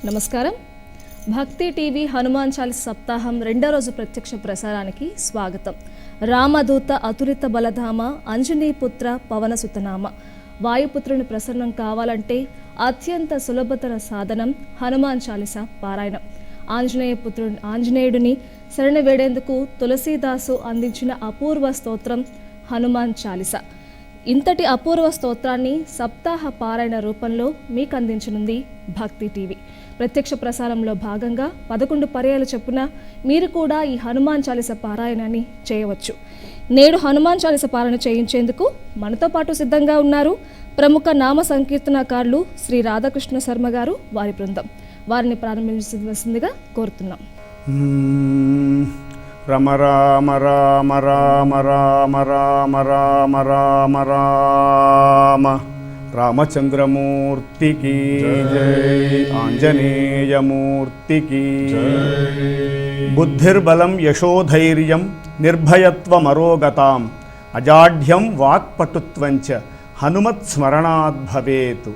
నమస్కారం. భక్తి టీవీ హనుమాన్ చాలీసా సప్తాహం రెండో రోజు ప్రత్యక్ష ప్రసారానికి స్వాగతం. రామదూత అతులిత బలధామ అంజనీపుత్ర పవనసుతనామ. వాయుపుత్రుని ప్రసన్నం కావాలంటే అత్యంత సులభతర సాధనం హనుమాన్ చాలీసా పారాయణం. ఆంజనేయుడిని శరణ వేడేందుకు తులసీదాసు అందించిన అపూర్వ స్తోత్రం హనుమాన్ చాలీసా. ఇంతటి అపూర్వ స్తోత్రాన్ని సప్తాహ పారాయణ రూపంలో మీకు అందించనుంది భక్తి టీవీ. ప్రత్యక్ష ప్రసారంలో భాగంగా 11 పర్యాలు చొప్పున మీరు కూడా ఈ హనుమాన్ చాలీసా పారాయణాన్ని చేయవచ్చు. నేడు హనుమాన్ చాలీసా పారాయణ చేయించేందుకు మనతో పాటు సిద్ధంగా ఉన్నారు ప్రముఖ నామ సంకీర్తనకారులు శ్రీ రాధాకృష్ణ శర్మ గారు, వారి బృందం. వారిని ప్రారంభించవలసిందిగా కోరుతున్నాం. రమ రామ రామ రామ రామ రామ రామ రామ రామ. రామచంద్రమూర్తికి జై, ఆంజనేయమూర్తికి జై. బుద్ధిర్బలం యశోధైర్యం నిర్భయత్వమరోగతాం అజాఢ్యం వాక్పటుత్వంచ హనుమత్స్మరణాద్ భవేత్.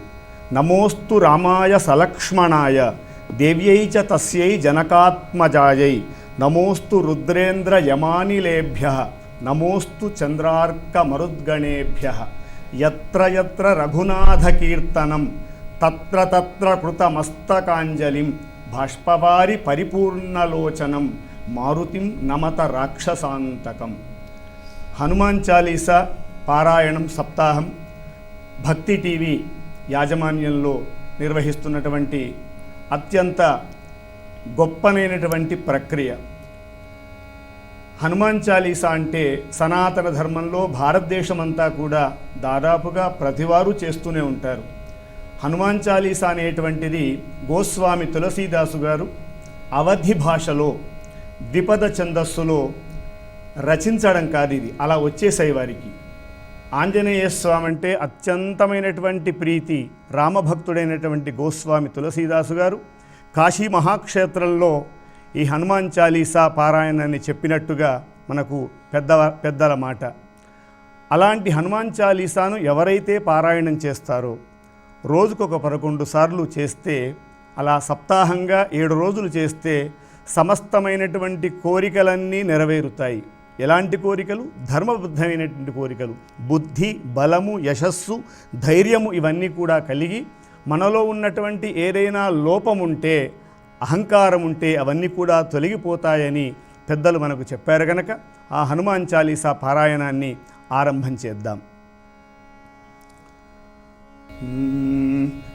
నమోస్తు రామాయ సలక్ష్మణాయ దేవ్యై చ తస్యై జనకాత్మజాయై. నమోస్తు రుద్రేంద్ర యమానిలేభ్యః నమోస్తు చంద్రార్క మరుద్గణేభ్యః. యత్ర యత్ర రఘునాథ కీర్తనం తత్ర తత్ర కృతమస్తకాంజలిం బాష్పవారి పరిపూర్ణలోచనం మారుతిం నమత రాక్షసాంతకం. హనుమాన్ చాలీసా పారాయణం సప్తాహం భక్తి టీవీ యాజమాన్యంలో నిర్వహిస్తున్నటువంటి అత్యంత గొప్పనైనటువంటి ప్రక్రియ. హనుమాన్ చాలీసా అంటే సనాతన ధర్మంలో భారతదేశమంతా కూడా దాదాపుగా ప్రతివారు చేస్తూనే ఉంటారు. హనుమాన్ చాలీసా అనేటువంటిది గోస్వామి తులసీదాసు గారు అవధి భాషలో ద్విపద ఛందస్సులో రచించడం కాదు, ఇది అలా వచ్చేసాయి వారికి. ఆంజనేయ స్వామి అంటే అత్యంతమైనటువంటి ప్రీతి రామభక్తుడైనటువంటి గోస్వామి తులసీదాసు గారు కాశీ మహాక్షేత్రంలో ఈ హనుమాన్ చాలీసా పారాయణాన్ని చెప్పినట్టుగా మనకు పెద్దల మాట. అలాంటి హనుమాన్ చాలీసాను ఎవరైతే పారాయణం చేస్తారో రోజుకొక 11 సార్లు చేస్తే, అలా సప్తాహంగా 7 రోజులు చేస్తే సమస్తమైనటువంటి కోరికలన్నీ నెరవేరుతాయి. ఎలాంటి కోరికలు? ధర్మబద్ధమైనటువంటి కోరికలు. బుద్ధి, బలము, యశస్సు, ధైర్యము ఇవన్నీ కూడా కలిగి మనలో ఉన్నటువంటి ఏదైనా లోపం ఉంటే, అహంకారం ఉంటే అవన్నీ కూడా తొలగిపోతాయని పెద్దలు మనకు చెప్పారు కనుక ఆ హనుమాన్ చాలీసా పారాయణాన్ని ఆరంభం చేద్దాం.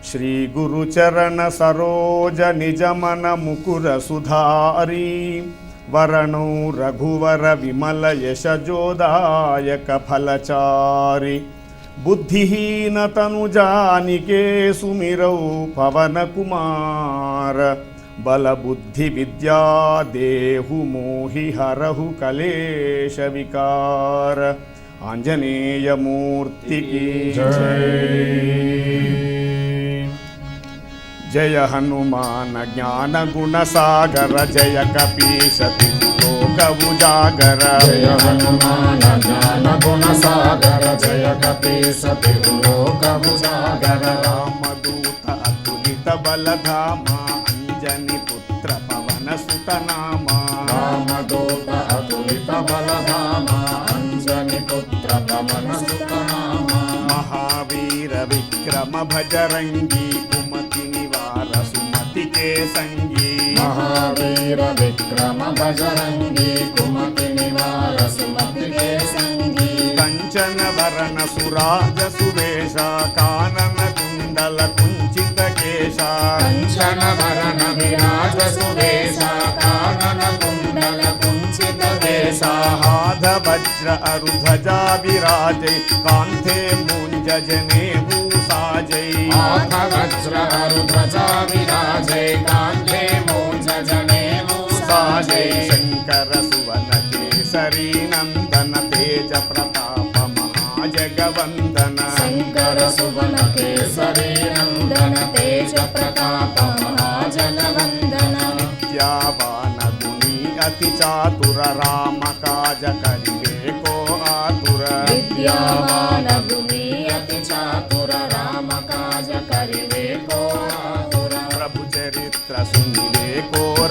శ్రీ గురు చరణ సరోజ నిజమన ముకుర సుధారీ వరణౌ రఘువర విమల యశజోదాయక ఫలచారి. బుద్ధిహీన తనుజానికే సుమిరౌ పవన కుమార బల బుద్ధి విద్యా దేహు మోహి హరహు కలేశ వికార. ఆంజనేయమూర్తికి జై. జయ హనుమాన జ్ఞాన గుణ సాగర జయ కపీశతి లోక ఉజాగర. జయ హనుమాన జ్ఞాన గుణ సాగర జయ కపీశతి లోక ఉజాగర. రామదూత అతులిత బలధామ అంజని పుత్ర పవన సుతనామ. రామదూత అతులిత బలధామ అంజని పుత్ర పవన సుతనామ. మహావీర విక్రమ భజరంగి కుమతి నివార సుమతికే సంగీ. మహావీర విక్రమ భజరంగి కుమతి నివార సుమతికే సంగీ. కంచన వరణ సురాజ సువేశ కానన కుండల కుంచిత కేశ. కంచన వరణ విరాజ సువేశ కానన కుండల కుంచిత కేశ. హాధ వజ్ర అరుధ్వజా విరాజై కాంతే మూంజ జనేభూ సాజై. ఆధ వజ్ర అరుధ్వజా విరాజై కాంతే మూంజ జనేభూ సాజై. శంకర సువన కేసరీ నందన తేజ ప్రతాప మహాజగవందన. శంకర సువన కేసరీ నందన తేజ ప్రతాప మహాజగవందన. విద్యావాన గుణీ అతి చాతుర రామ కాజ కరివే కో ఆతుర. విద్యావాన గుణీ అతి చాతుర రామ కాజ కరివే కో ఆతుర. ప్రభు చరిత్ర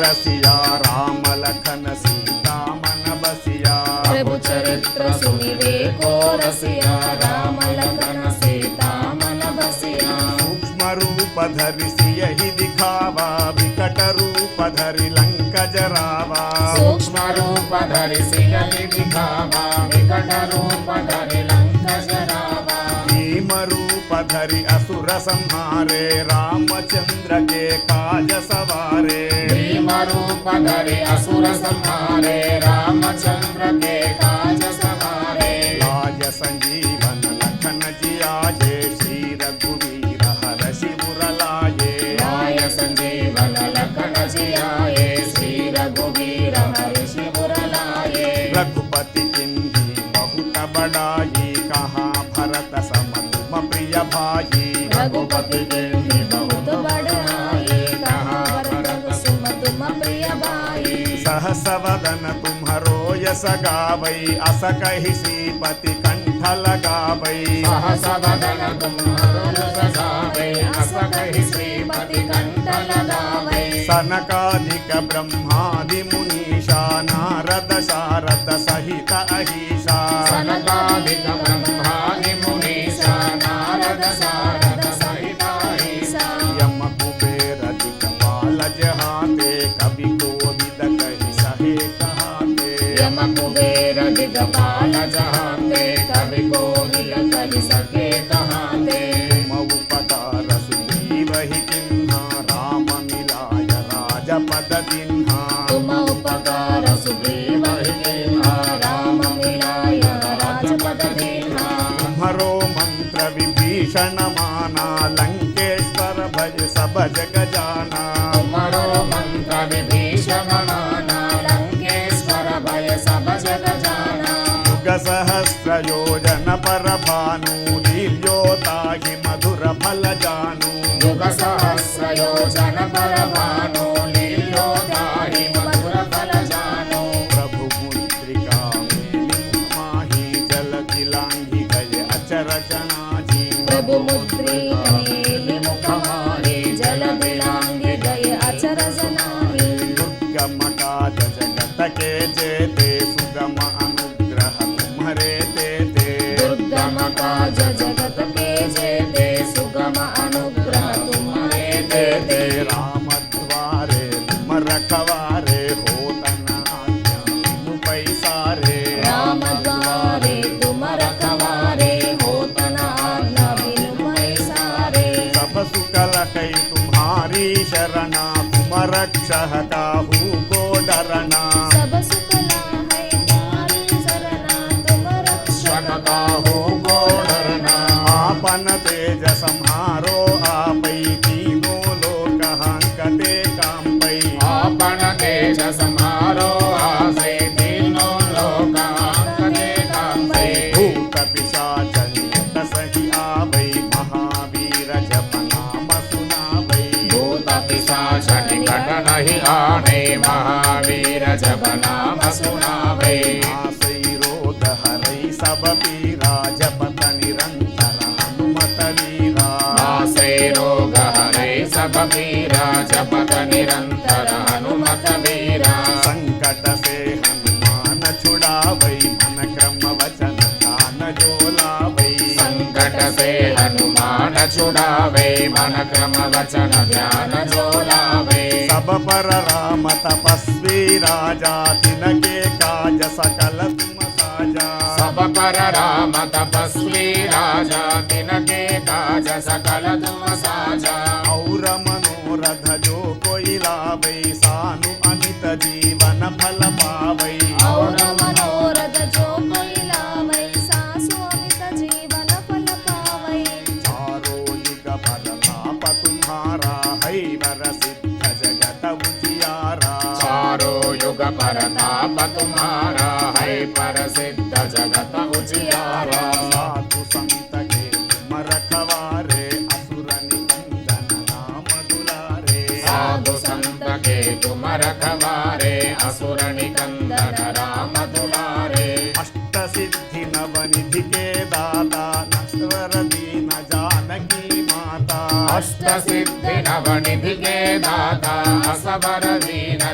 रसिया राम लखन सीता मन बसिया प्रभु चरित्र सुनिवे को रसिया राम लखन सीता मन बसिया सूक्ष्म रूप धरि सियहि दिखावा विकट रूप धरि लंक जरावा सूक्ष्म रूप धरि सियहि दिखावा विकट रूप धरि लंक जरावा भीम रूप धरि असुर संहारे रामचंद्र के काज सवारे भीम रूप धरि असुर संहारे रामचंद्र के काज सवारे लाज संजीवन लखन जियाजे श्री रघुवीर हरषि मुरलाये लाय संजीवन लखन जियाए श्री रघुवीर हर्षि मुरलाए रघुपति किन्ही बहुत बड़ाई कहाँ भरत सम तुम प्रिय भाई रघुपति किन्ही बहुत बड़ाई कहाँ भरत सुम तुम प्रिय भाई सहस वदन तुम्हरो यस गावई अस कहि श्रीपति कंठ लगावई सहस वदन तुम्हारो सजावे अस कहि श्रीपति कंठ लगावे सनकादिक ब्रह्मादि मुनीषा नारद शारद सहित अहिषा सनकादिक ब्रह्मादि मुनीषा नारद शारद सहित अहिषा यम कुबेर दिक्पाल जहाते कवि कोविद कहि सहे कहाते यम कुबेर दिगपाल जहाते कवि कोविद कहि सके कहाते तुम उपकार सुग्रीवहि किन्हा राम मिलाय राजपद दिन्हा तुम उपकार सुग्रीव किन्हा राम मिलाय राजपद दीन्हा तुम्हरो मंत्र विभीषण माना लंकेश्वर भज सब जग जाना तुम्हारो मंत्र विभीषण माना लंकेश्वर भय सब जग जाना युग सहस्र योजन पर भानु लील्योताहि मधुर फल जानु युग सहस्र योजन पर भानु लीलो दाहि मधुर फल जानो प्रभु मुद्रिका मेलिन माही जल दिलांगी गय अचरचनाजी प्रभु मुद्री मेलि मुख माहि जल दिलांगी गए अचर जनाहि दुर्गम काज जगत के जेते सुगम अनुग्रह तुम्हरे तेते दुर्गम काज जगत के जेते सुगम अनुग्रह तुम्हारे देते राम द्वारे तुम रखवारे होतन आज्ञा बिनु पैसारे राम द्वारे तुम रखवारे होतन आज्ञा बिनु पैसारे सब सुकल कई तुम्हारी शरणा तुम रक्षह काहू को डरना सब सुकला है तुम्हारी शरणा तुम रक्षक काहू को डरना आपन तेज संहारो आपै तीनों लोक हांकते कांपै आपन तेज समारो आसे तीनों लोक आंकते कांपे भूत पिशाच नियत सहि आवै महावीर जप नाम सुनावै भूत पिशाच निकट नहीं आने महावीर जप नाम सुनावे आसै रोग हरै सब पीरा जपत निरंतर हनुमत वीरा नासे रोग हरे सब पीरा जपत निरंतर हनुमत वीरा संकट से हनुमान छुड़ावै मन क्रम वचन ध्यान जो लावै संकट से हनुमान छुड़ावे मन क्रम वचन ध्यान जो लावे सब पर राम तपस्वी राजा तिनके काज सकल तुम साजा सब पर राम तपस्वी राजा तिनके काज सकल तुम साजा और मनोरथ जो कोई लावै सानु अमित जीवन फल पावै और मनोरथ जो कोई लावै सासु अमित जीवन फल पावै चारों युग प्रताप तुम्हारा है वर सिद्ध जगत उजियारा चारों युग प्रताप तुम्हारा है प्रसिद्ध जगत उजियारा साधु संत के तुम रखवारे असुर निकंदन नाम दुलारे साधु संत के तुम रखवारे असुर निकंदन राम दुलारे अष्ट सिद्धि नवनिधि के दाता नश्वर दीन जानकी माता अष्ट सिद्धि नवनिधि के दाता असवर दीन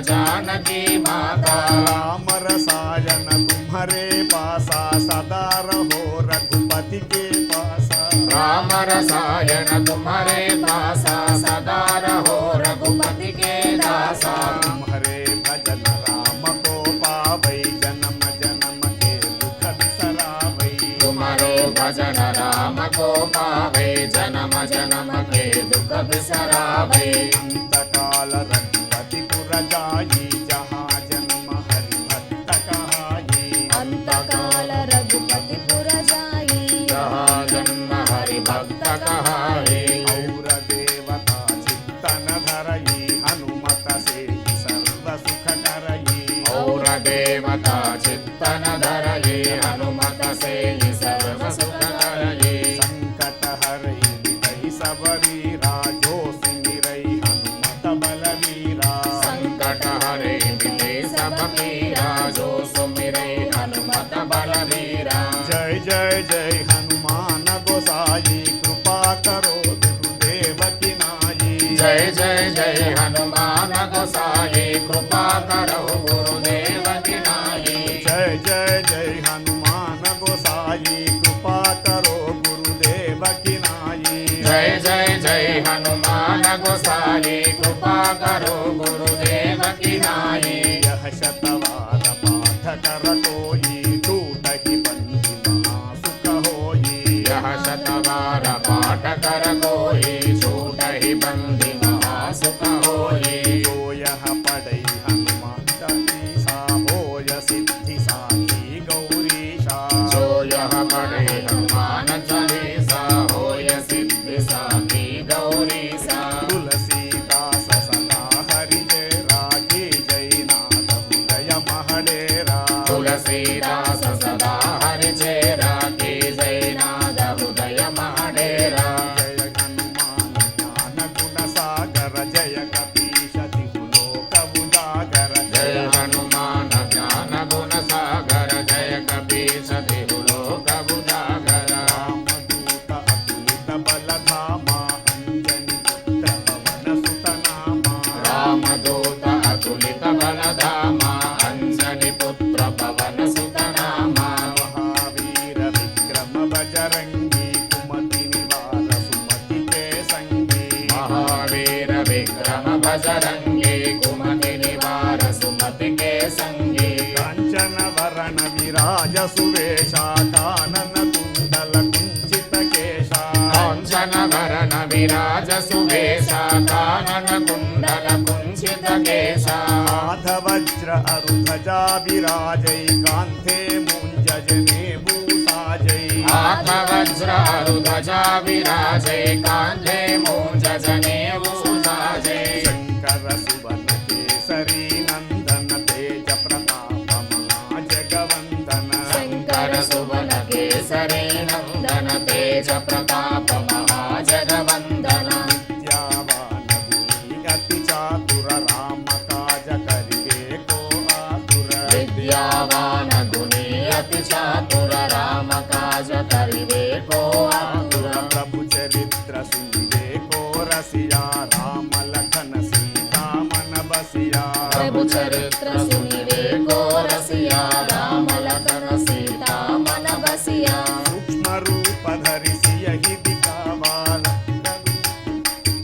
की माता। राम रसायन तुम्हारे पासा सदा रहो रघुपति के पासा। राम रसायन तुम्हारे पासा सदा रहो रघुपति के दासा। तुम्हारे भजन राम को पावै जन्म जन्म के दुख बिसरावै। तुम्हारो भजन राम को पावे जन्म जन्म के दुख बिसरावे। अंत काल रघुपति पुर जाई जहाँ जन्म हरि भक्त कहाई। अंतकाल रघुपति पुर जाई जहाँ जन्म हरि भक्त कहाई। और देवता चित्तन धरई हनुमत से सर्व सुख करई। और देवता चित्तन धरई हनुमत से सर्व सुख करई। संकट हरई मिटई सब वीरा जो सिमरई हनुमत बलवीरा। संकट हरे मिटे सब पीरा जो सुमिरे हनुमत बलवीरा। जय जय जय हनुमान गोसाई कृपा करो गुरुदेव की नाई। जय जय जय हनुमान गोसाई कृपा करो गुरुदेव की नाई। जय जय जय हनुमान गोसाई कृपा करो गुरुदेव की नाई। जय जय जय हनुमान गोसाई कृपा करो गुरुदेव की नाई। यह शतवार पाठ कर कोई टूटहि बंधि महासुख होई। यह शतवार पाठ कर कोई छूट ही बंदी महासुख होई। जो यह पढ़ई हनुमान चालीसा होय सिद्धि साखी गौरीशा। जो यह पढ़े हनुमान चालीसा होय सिद्धि साखी गौरीसा। तुलसीदास सदा हरि जय राखी जय नाथ हृदय महडेरा। तुलसीदास सदा हरि चेरा की जय नाद हृदय महाडेरा। जय हनुमान ज्ञान गुण सागर जय कपीश तिहु लोक उजागर। जय हनुमान ज्ञान गुण सागर जय कपीश तिहु लोक उजागर। रामदूत अतुलित बल धामा अंजनी पुत्र पवन सुत नामा। रामदूत अतुलित बलधामा अंजनी पुत्र पवन सुत नामा। महावीर विक्रम बजरंगी कुमति निवार सुमति के संगी। महावीर विक्रम बजरंगी कुमति निवार सुमति के संगी। कांचन वरण विराज सुवेशा कानन कुंडल कुंचित केशा। कांचन भरण विराज सुवेशा कानन कुंडल कुंचित केशा। हाथ वज्र अरुध्वजा विराजै कांथे मुंजजने भूषाजै। हाथ वज्र अरुध्वजा विराजे कांधे मूंज जनेऊ साजे। शंकर सुवन केसरी नंदन तेज प्रताप महाजगवंदन। शंकर सुवन केसरी नंदन तेज प्रताप महाजगवंदन। विद्यावान गुणी अति चातुर राम काज करिबे को आतुर। विद्यावान गुणी अति चातुर राम काज करिबे को आतुर। प्रभु चरित्र सुनिबे को रसिया राम लखन सीता मन बसिया। प्रभु चरित्र सुनिबे को रसिया राम लखन सीता मन बसिया। सूक्ष्म रूप धरि सियहि दिखावा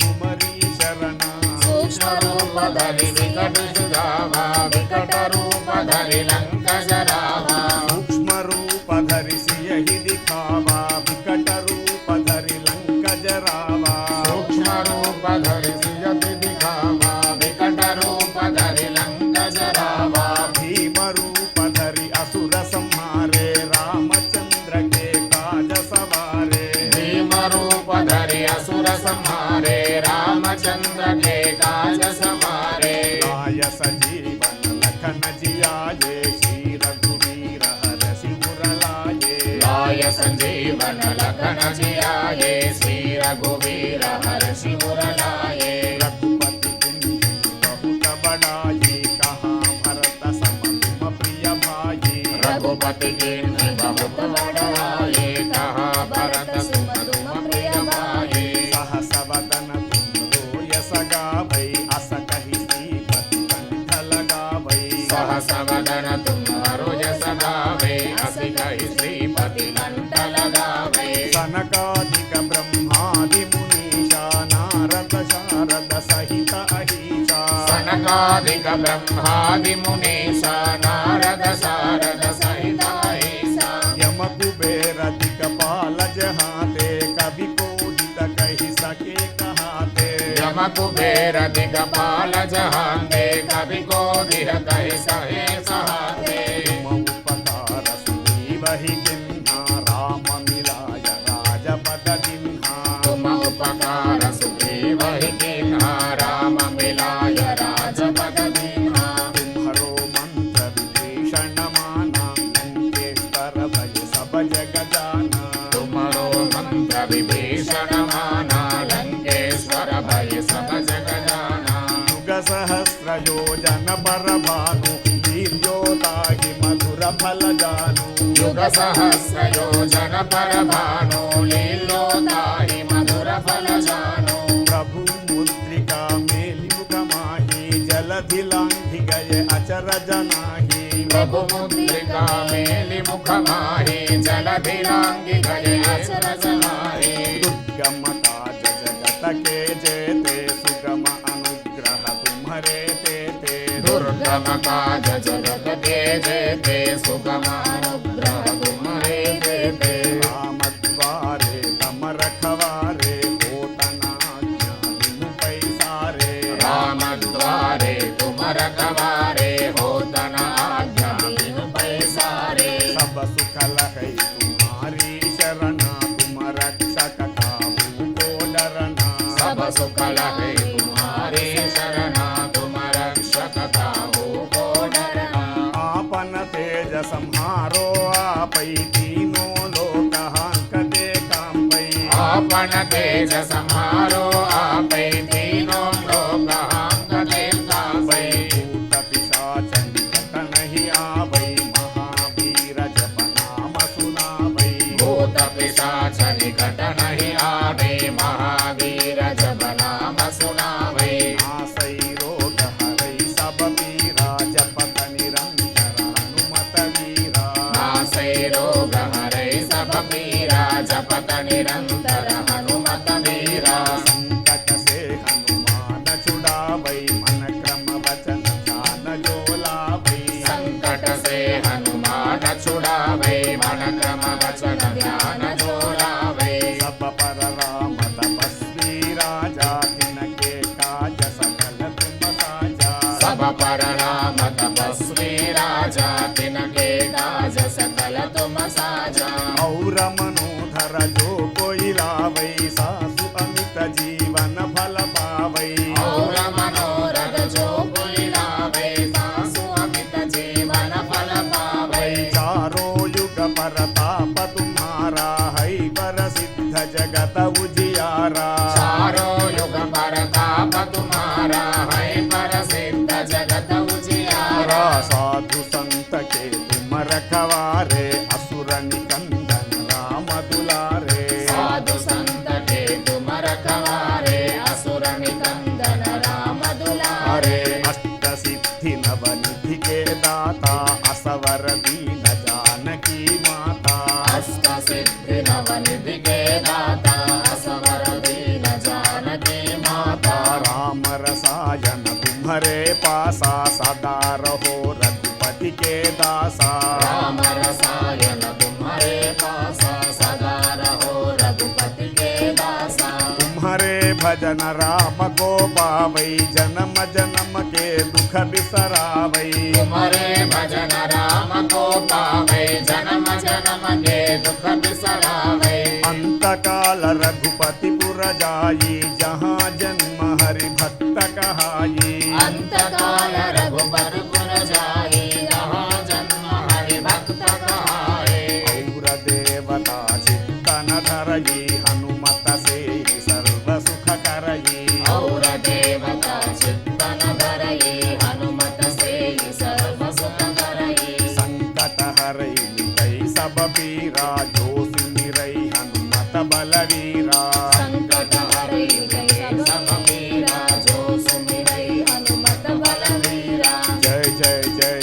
तुम्हारी शरणा। सूक्ष्म रूप धरि विकट सुधावा विकट रूप धरि लंक जरावा। सूक्ष्म रूप धरि सियहि दिखावा विकट रूप धरि लंक जरावा। सूक्ष्म रूप धरि सियति दिखावा विकट रूप धरि लंक जरावा। भीम रूप धरि असुर संहारे रामचंद्र के काज सवारे। भीम रूप धरि असुर संहारे रामचंद्र के काज सवारे। लाय सजीवन लखन जियाये श्री रघुवीर हर सिमुर लाये। लाय संजीवन लखन जियाये श्री रघुवीर हर शिमुर लाये। रघुपति किन्हीं बहुत बड़ाई कहा भरत सम तुम प्रिय भाई। रघुपति किन्हीं बहुत बड़ाई कहा भरत सुम तुम प्रिय भाई। सहस वदन तुम रोय सगावै अस कहि श्रीपति कंठ लगावै। आसवदन तुम्हारो जस गावे अस कहि श्रीपति कंठ लगावे सनकादिक ब्रह्मादि मुनीषा नारद शारद सहित अहिषा सनकादिक ब्रह्मादि मुनीषा नारद शारद सहित अहिषा यम कुबेर दिक्पाल जहाते कवि कोदित कहि सके कहाते यम कुबेर दिक्पाल जहाते कवि को दिह कहि सहे सहाते तुम उपकार सुग्रीवहि किन्हा राम मिलाय राजपद दिन्हा तुम उपकार सुग्रीवहि किन्हा राम मिलाय राजपद दीन्हा तुम्हरो मंत्र विभीषण माना लंकेश्वर भय सब जग जाना तुमरो मंत्र विभीषण माना लंकेश्वर भय सब जग जाना युग सहस्र योजन पर भानु लील्योताहि मधुर फल जानु युग सहस्र योजन पर भानु लीलोताहि मधुर फल जानु प्रभु मुद्रिका मेलि मुख माहि जलधि लांघि गए अचरज नाही प्रभु मुद्रिका मेलि मुख माहि जलधि लांघि गए अचरज नाही दुर्गम काज जगत के जेते सुगम अनुग्रह तुम्हारे तेते दुर्गम काज जगत के जेते सुगम अनुग्रह तुम्हारे देते राम द्वारे तम रखवारे होतना बिनु पैसारे राम द्वारे तुम रखवारे होतन आज्ञा बिनु पैसारे सब सुख लहै तुम्हारी शरणा तुम रक्षक काहू को डरना सब सुख लहे तुम्हारे शरणा तुम रक्षक काहू को डरना आपन तेज संहारो आपै तीनों लोक हांकते कांपै आपन तेज समारो आपै तीनों लोक हांकते कांपै भूत पिशाच निकट नहीं आवै महावीर जप नाम सुनावै भूत पिशाच निकट नहीं आवे महावीर जब नाम सुनावे आसै रोग हरै सब पीरा जपत निरंतर हनुमत वीरा नासै रोग हरै सब पीरा जपत निरंतर हनुमत वीरा संकट से हनुमान छुड़ावै मन क्रम वचन ध्यान जो लावै संकट से हनुमान छुड़ावे मन क्रम वचन ध्यान जो लावे सब पर राम तपस्वी राजा तिनके काज सकल तुम साजा सब पर राम तपस्वी राजा तिनके काज सकल तुम साजा और मनोधर जो कोई लावै सासु अमित जीवन फल पावै और मनोरथ जो कोई लावे सासु अमित जीवन फल पावे चारों युग परताप तुम्हारा है पर सिद्ध जगत उजियारा चारों युग परताप तुम्हारा है प्रसिद्ध जगत उजियारा साधु संत के तुम रखवारे असुर निकंदन राम दुलारे साधु संत के तुम रखवारे असुर निकंदन राम दुलारे अष्ट सिद्धि नवनिधि के दाता असवर दीन जानकी माता अष्ट सिद्धि नवनिधि के दाता असवर दीन जानकी माता राम रसायन तुम्हारे पासा सदा रहो रघुपति के दासा राम रसायन तुम्हारे पासा सदा रहो रघुपति के दासा तुम्हारे भजन राम को पावै जन्म जन्म के दुख बिसरावै तुम्हारे भजन राम को पावे जन्म जन्म के दुख बिसरावे अंत काल रघुपति पुर जाई जहाँ जन्म हरि भक्त कहाई अंत काल रघुपतिपुर जाई जहाँ जन्म हरि भक्त कहाए और देवता चित्तन धरई हनुमत से सर्व सुख करई और देवता चित्तन धरई हनुमत से सर्व सुख करई संकट हरई मिटई सब पीरा जो सिमरई हनुमत बलवीरा संकट हरई गई सब पीरा जो सुमिरई हनुमत बलवीरा जय जय जय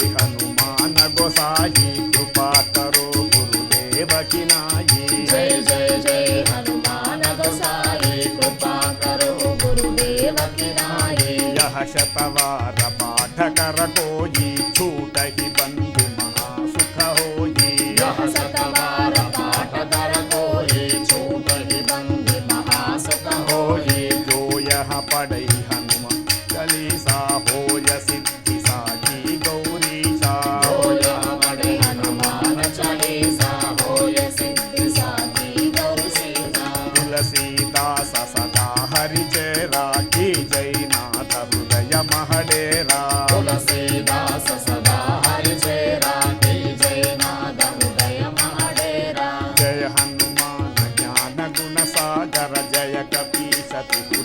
यह शतवार पाठ कर कोई छूट ही बंधु महासुख होई। यह सतवार पाठ कर कोई छूट ही बंधु महासुख होई। जो यह पढ़ई हनुमान चालीसा होय सिद्धि साखी गौरीशा। जो यह पढ़े हनुमान चालीसा होय सिद्धि साखी गौरीशा। तुलसीदास सदा हरि चेरा की जय नाथ हृदय महडेरा। तुलसीदास सदा हरि चेरा की जय नाद हृदय महाडेरा। जय हनुमान ज्ञान गुण सागर जय कपीस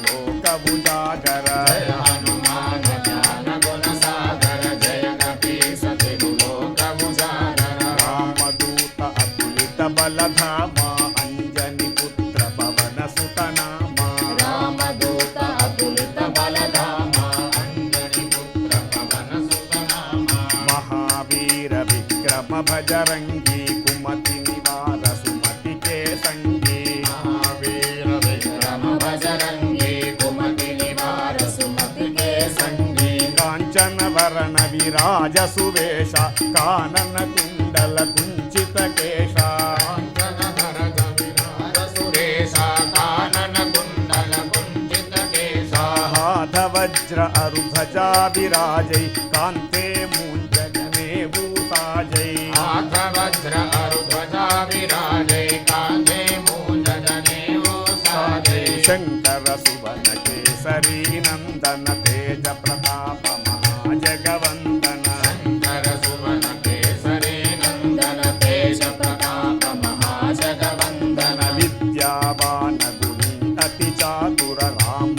लोक उजागर। जय हनुमान ज्ञान गुण सागर जय कपीस लोक उजागर। रामदूत अतुलित बल धामा अंजनी पुत्र पवन सुत नामा। रामदूत अतुलित बलधामा अंजनी पुत्र पवन सुत नामा। महावीर विक्रम भजरंगी कुमति निवार सुमति के संगी। महावीर विक्रम बजरंगी कुमति निवार सुमति के संगी। कांचन वरण विराज सुवेशा कानन कुंडल कुंचित केशा। कांचनधर विराज सुरेशा कानन कुंडल कुंचित केशा। हाथ वज्र अरुभजा विराजै कांते मूंजने भूषाजै। हाथ वज्र अरुध्वजा विराजै कांधे मूंज जनेऊ साजै। शंकर सुवन केसरी नंदन तेज प्रताप महाजगवंदन। शंकर सुवन केसरी नंदन तेज प्रताप महाजगवंदन। विद्यावान गुणी अति चातुर राम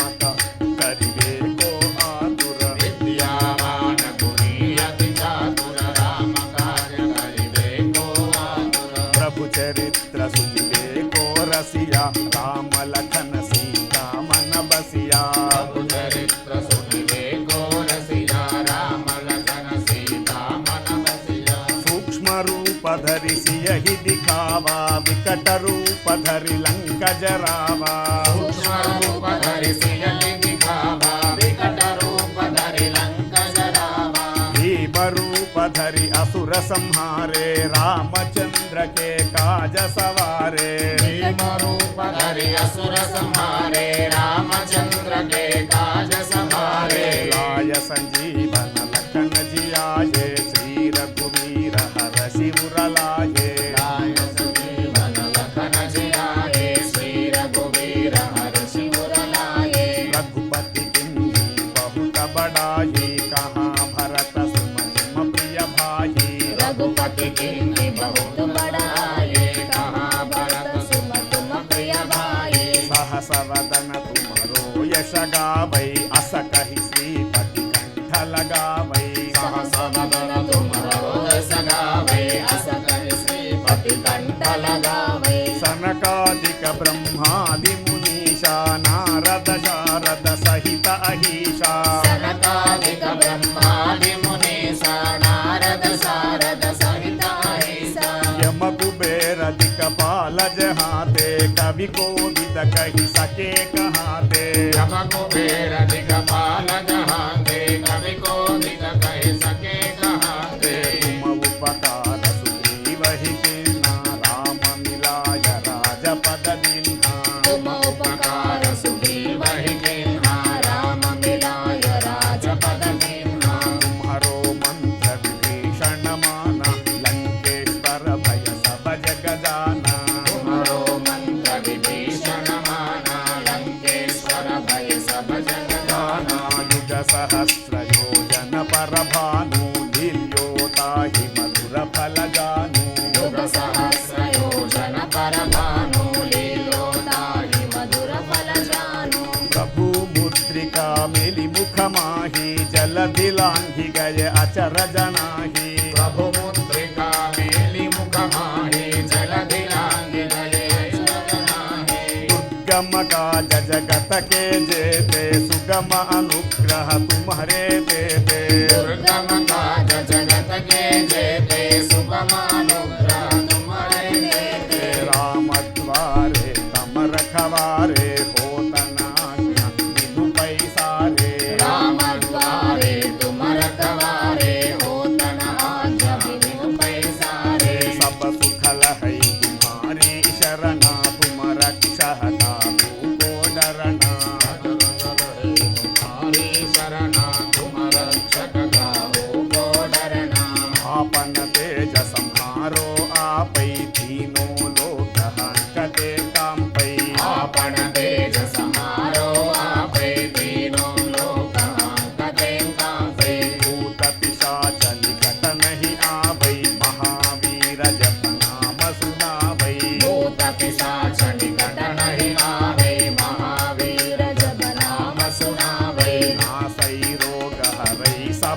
करिवे को आतुर। विद्यावान गुणी अति चातुर राम कार्य करिवे को आतुर। प्रभु चरित्र सुनिवे को रसिया राम लखन सीता मन बसिया। प्रभु चरित्र सुनिवे को रसिया राम लखन सीता मन बसिया। सूक्ष्म रूप धरि सियहि दिखावा विकट रूप धरि लंक जरावा। सूक्ष्म रूप धरि सियहि दिखावा विकट रूप धरि लंक जरावा। भीम रूप धरि असुर संहारे रामचंद्र के काज सवारे। भीम रूप धरि असुर संहारे रामचंद्र के काज संहारे। लाय संजीवन लखन जियाये श्री रघुवीर हर शिवर लाये। लाय संजीवन लखन जियाये श्री रघुवीर हर्षि शिवर लाये। रघुपति किन्हीं बहुत बड़ाई कहाँ भरत सुमन प्रिय भाई। रघुपति किन्हीं बहुत बड़ाई कहाँ भरत सुमन प्रिय भाई। सहस वदन तुम्हारो यश गावै अस कहि श्रीपति कंठ लगावै। सहस वदन तुम्हारो यश गावै अस कहि श्रीपति कंठ लगावै। सनकादिक ब्रह्मादि मुनीषा नारद शारद सहित अहीशा। सनकादिक ब्रह्मादि मुनीसा नारद शारद सहित अहीसा। यम कुबेर दिक्पाल जहाते कवि कोविद कहि सके कहाते। यम कुबेर दिक्पाल जहाते कवि कोविद कहि सके कहाते। तुम उपकार सुग्रीवहि कीन्हा राम मिलाय राजपद दीन्हा। तुम उपकार सुग्रीवहि कीन्हा राम मिलाय राजपद दीन्हा। तुम्हारो मंत्र विभीषण माना लंकेश्वर भय सब जग जाना। तुम्हारो मंत्र विभीषण माना लंकेश्वर भय सब जग जाना। युग सहस्र योजन पर भानु लील्योताहि मधुर फल जानु। युग सहस्र योजन पर भानु लीलोताहि मधुर फल जानु। प्रभु मुद्रिका मिली मुख माही जलधि लांघि गए अचर जनाही। प्रभु मुद्रिका मेली मुख माही जलधि लांघि गए अचर जनाहि। दुर्गम काज जगत के जेते सुगम अनुग्रह तुम्हारे देते। दुर्गम काज जगत के जेते सुगम अनुग्रह तुम्हारे देते। राम द्वारे तम रखवारे होत न आज्ञा बिनु पैसारे। राम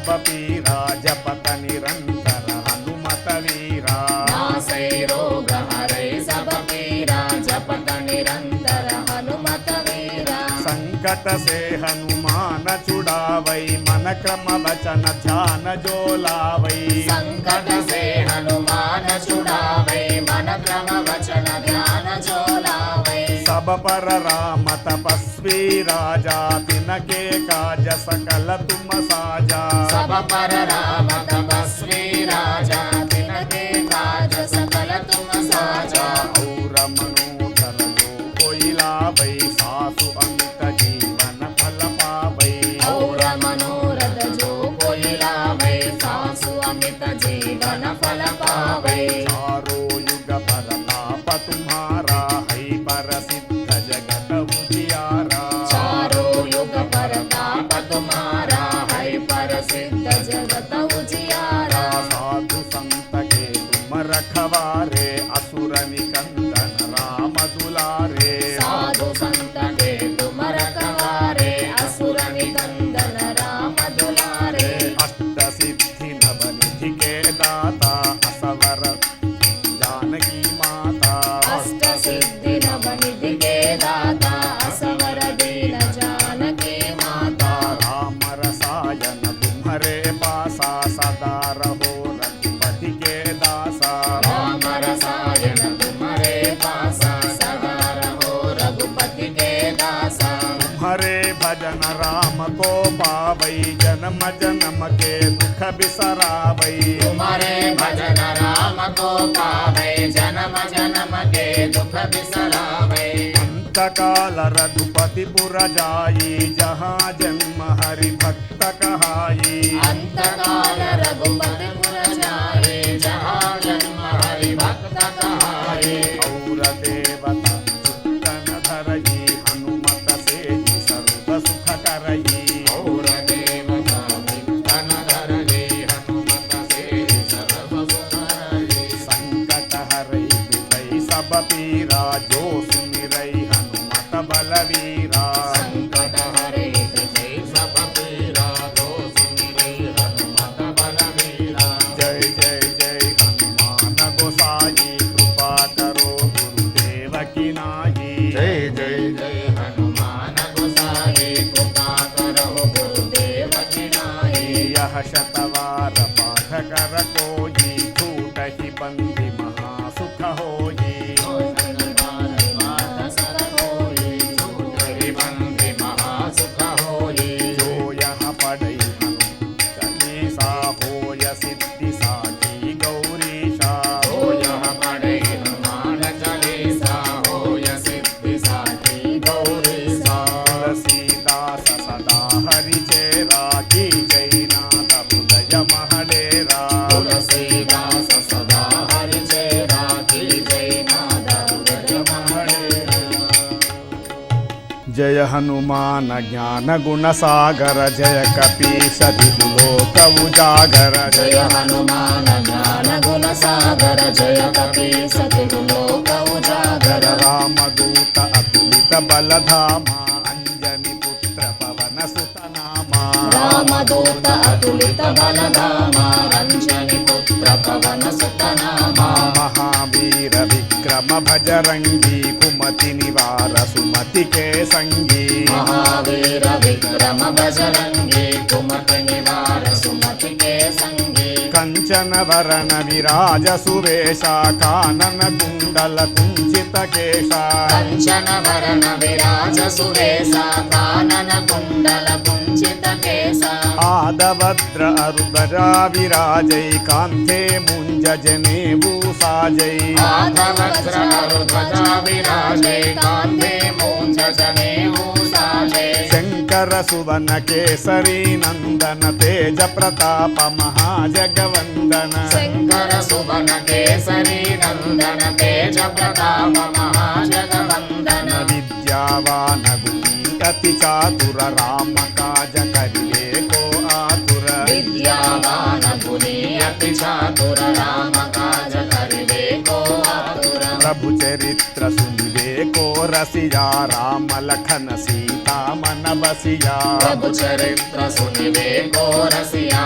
सब पीरा जपत निरंतर हनुमत वीरा नासै रोग हरै सब पीरा जपत निरंतर हनुमत वीरा संकट से हनुमान छुड़ावै मन क्रम वचन ध्यान जो लावै संकट से हनुमान छुड़ावै मन क्रम वचन ध्यान जो लावै सब पर राम तपस्वी राजा तिनके काज सकल तुम साजा सब पर राम तपस्वी राजा तिनके काज सकल तुम साजा और मनोधर जो कोई लावै सासु अमित जीवन फल पावै और मनोरथ जो कोई लावै सासु अमित जीवन फल पावै चारो युग परताप तुम्हारा है प्रसिद्ध जगत उजियारा चारों युग परताप तुम्हारा है प्रसिद्ध जगत उजियारा साधु संत के तुम रखवारे असुर निकंदन राम दुलारे साधु संत के तुम रखवारे असुर निकंदन राम दुलारे अष्ट सिद्धि नवनिधि के दाता असवर जानकी माता अष्ट सिद्धि नवनिधि के दाता असवर दीन जानकी माता राम रसायन तुम्हारे पासा सदा रहो रघुपति के दासा राम रसायन तुम्हारे पासा सदा रहो रघुपति के दासा तुम्हारे भजन राम को पावै जन्म जन्म के दुख बिसरावै तुम्हारे भजन राम को पावे जन्म जन्म के दुख बिसरावे अंत काल रघुपति पुर जाई जहाँ जन्म हरि भक्त कहाई अंत काल रघुपति पुर जाए जहाँ जन्म हरि भक्त कहाए और देवता चित्तन धरई हनुमत से सर्व सुख करई और देवता चित्तन धरई हनुमत से सर्व सुख करई संकट हरई दुखई सब पीरा जो सुमिरई हनुमत बलवीरा संकट हरे विजय सब पीरा जो सुमिरै हनुमत बलवीरा जय जय जय हनुमान गोसाई कृपा करो गुरुदेव की नाई जय जय जय हनुमान गोसाई कृपा करो गुरुदेव की नाई यह शतवार पाठ कर कोई छूट ही बंदी महासुख होई बंदे महासुख होई जो यह पढ़ई चालीसा होय सिद्धि साची गौरीशा हो यह पढ़े हनुमान चालीसा होय सिद्धि साची गौरीसा तुलसीदास सदा हरि चेरा की जय नाथ हृदय महडेरा तुलसीदास सदा हरि चेरा की जय नाद हृदय महडेरा जय हनुमान ज्ञान गुण सागर जय कपीश लोक उजागर जय हनुमान ज्ञान गुण सागर जय कपीस लोक उजागर रामदूत अतुलित बलधामा अंजनी पुत्र पवन सुत नामा रामदूत अतुलित बलधामा रंजनी पुत्र पवन सुत नामा महावीर विक्रम भजरंगी कुमति निवार सुमति के संगी महावीर विक्रम बजरंगी कुमति निवार सुमति के संगी कंचन वरण विराज सुवेशा कानन कुंडल कुंचित केशा कंचन वरण विराज सुवेशा कानन कुंडल कुंचित केसा आदवद्र अरुदरा विराजै कांथे मुंज जनेऊ साजै आधवज्र ध्वजा विराजे कांधे मूंज जनेऊ साजे शंकर सुवन केसरी नंदन तेज प्रताप महाजगवंदन शंकर सुवन केसरी नंदन तेज प्रताप महाजगवंदन विद्यावान गुणी अति चातुर राम काज करिए को आतुर विद्यावान गुणी अति चातुर राम काज करिवे को आतुर प्रभु चरित्र सुनिवे को रसिया राम लखन सीता मन बसिया प्रभु चरित्र सुनिवे को रसिया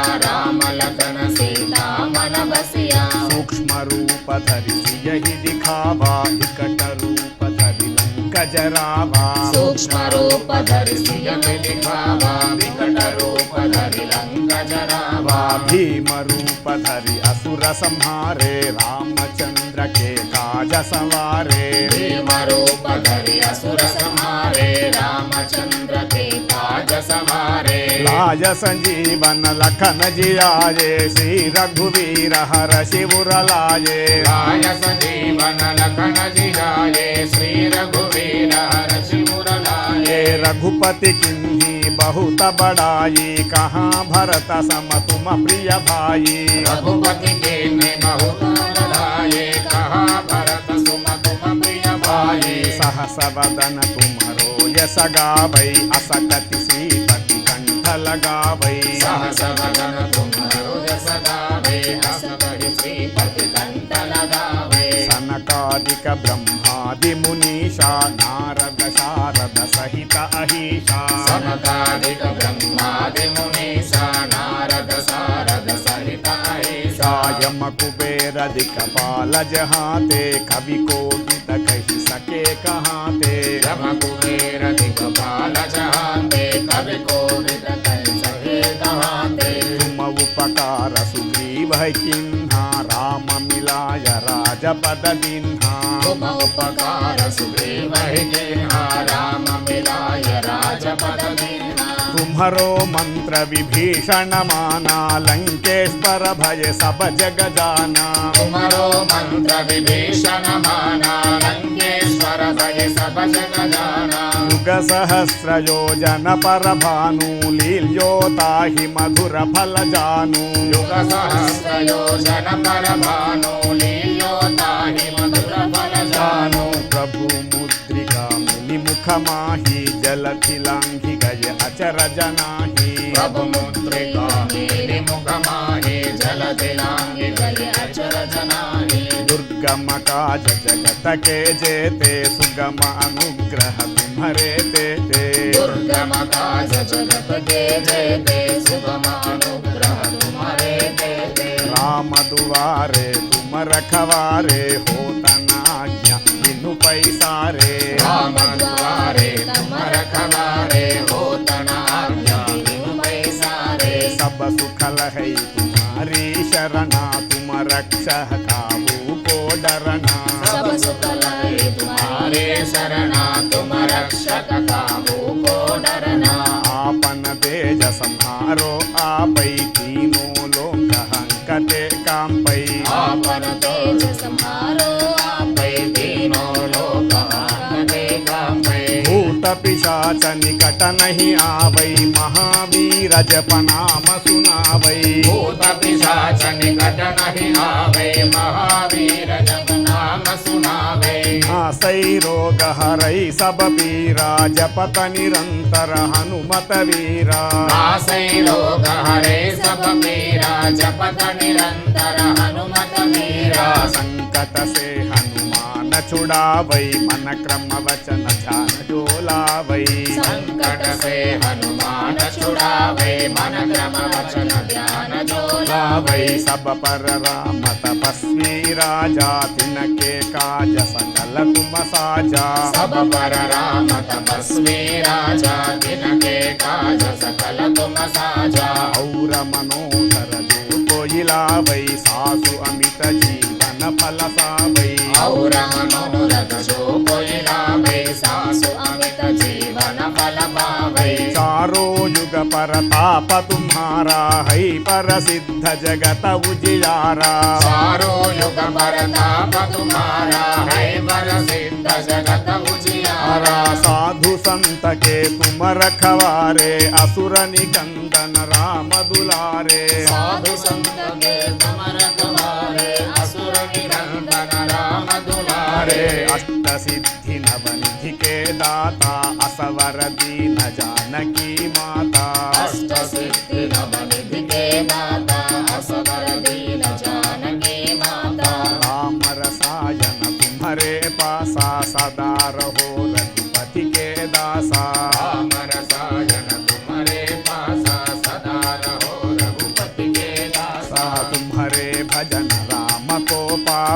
लखन सीता मन बसिया सूक्ष्म रूप धरि यही दिखावा विकट रूप धरि लंक जरावा सूक्ष्म रूप धरि सिय में दिखावा विकट रूप धरि लंक जरावा भीम रूप धरि असुर संहारे रामचंद्र के काज सवारे भीम रूप धरि असुर संहारे रामचंद्र के काज सवारे लाय संजीवन लखन जियाये श्री रघुवीर हर शिवर लाये लाय संजीवन लखन जियाये श्री रघुवीर हर शिवर लाये ये रघुपति किन्ही बहुत बड़ाई कहाँ भरत सम तुम प्रिय भाई रघुपति के ने बहुत बड़ाई कहा भरत सुम तुम प्रिय भाई सहस वदन तुम्हारो यश गावै असकति श्रीपति कंठ लगावै सहस वदन तुम्हारो यश गावे असकहि श्रीपति कंठ लगावे सनकादिक ब्रह्मादि मुनीषा नारद शारद सहित अहिषा सनकादिक ब्रह्मादि मुनीषा नारद सारद सहित ऐसा यम कुबेर दिक्पाल जहाते कवि कोटित कहि सके कहाते यम कुबेर दिक्पाल जहाते कवि कोटित कहि सके कहाते तुम उपकार सुग्रीव किन्हा राम मिलाय राजपद दिन्हा तुम उपकार सुग्रीव किन्हा राम मिलाय राजपद दिन्हा तुम्हारो मंत्र विभीषण माना लंकेश्वर भय सब जग जाना तुम्हारो मंत्र विभीषण माना लंकेश्वर भय सब जग जाना युग सहस्र योजन पर भानु लील्योताहि मधुर फल जानु युग सहस्र योजन पर भानु लील्योताहि मधुर फल जानु प्रभु मुद्रिका मुनि मुख माही जलधि लांघि गय अचरज नाही प्रभु मुद्रिका मेरे मुख माहे जल दिलांगे गए अचरज नाही दुर्गम काज जगत के जेते सुगम अनुग्रह तुम्हारे देते दुर्गम काज जगत के जयते सुगम अनुग्रह तुम्हारे देते राम दुआरे तुम रखवारे होत न आज्ञा बिनु पैसारे राम द्वारे तुम रखवारे होत न आज्ञा बिनु पैसारे सब सुख लहै तुम्हारी शरणा तुम रक्षह काबू को डरना सब सुख लय तुम्हारे शरणा तुम रक्षक काबू को डरना आपन तेज संहारो आपै तीनों लोक हंकते कांपै आपन तेज संहारो आपै तीनों लोक हांकते कांपै भूत पिशाच निकट नहीं आवै महावीर जप नाम सुनावै भूत पिशाच निकट नहीं आवे महावीर जप नाम सुनावे नासै रोग हरै सब पीरा जपत निरंतर हनुमत वीरा नासै रोग हरे सब पीरा जपत निरंतर हनुमत वीरा संकट से हनुमान छुड़ावै मन क्रम वचन ध्यान जो लावै संकट से हनुमान छुड़ावे मन क्रम वचन ध्यान जो लावै सब पर राम तपस्वी राजा तिनके काज सकल तुम साजा सब पर राम तपस्वी राजा जिनके काज सकल तुम साजा और मनोधर जो कोई लावै सासु अमित जीवन फल सावै और मनोरथ जो कोई लावे सासु अमित जीवन फल पावे चारों युग परताप तुम्हारा है प्रसिद्ध जगत उजियारा चारों युग परताप तुम्हारा है प्रसिद्ध जगत उजियारा साधु संत के तुम रखवारे असुर निकंदन राम दुलारे साधु संत के तुम रखवारे असुर निरंजन राम दुलारे अष्ट सिद्धि नवनिधि के दाता असवर दीन जानकी माता अष्ट सिद्धि नवनिधि के दाता असवर दीन जानकी माता राम रसायन तुम्हारे पासा सदा रहो रघुपति के दासा राम रसायन तुम्हारे पासा सदा रहो रघुपति के दास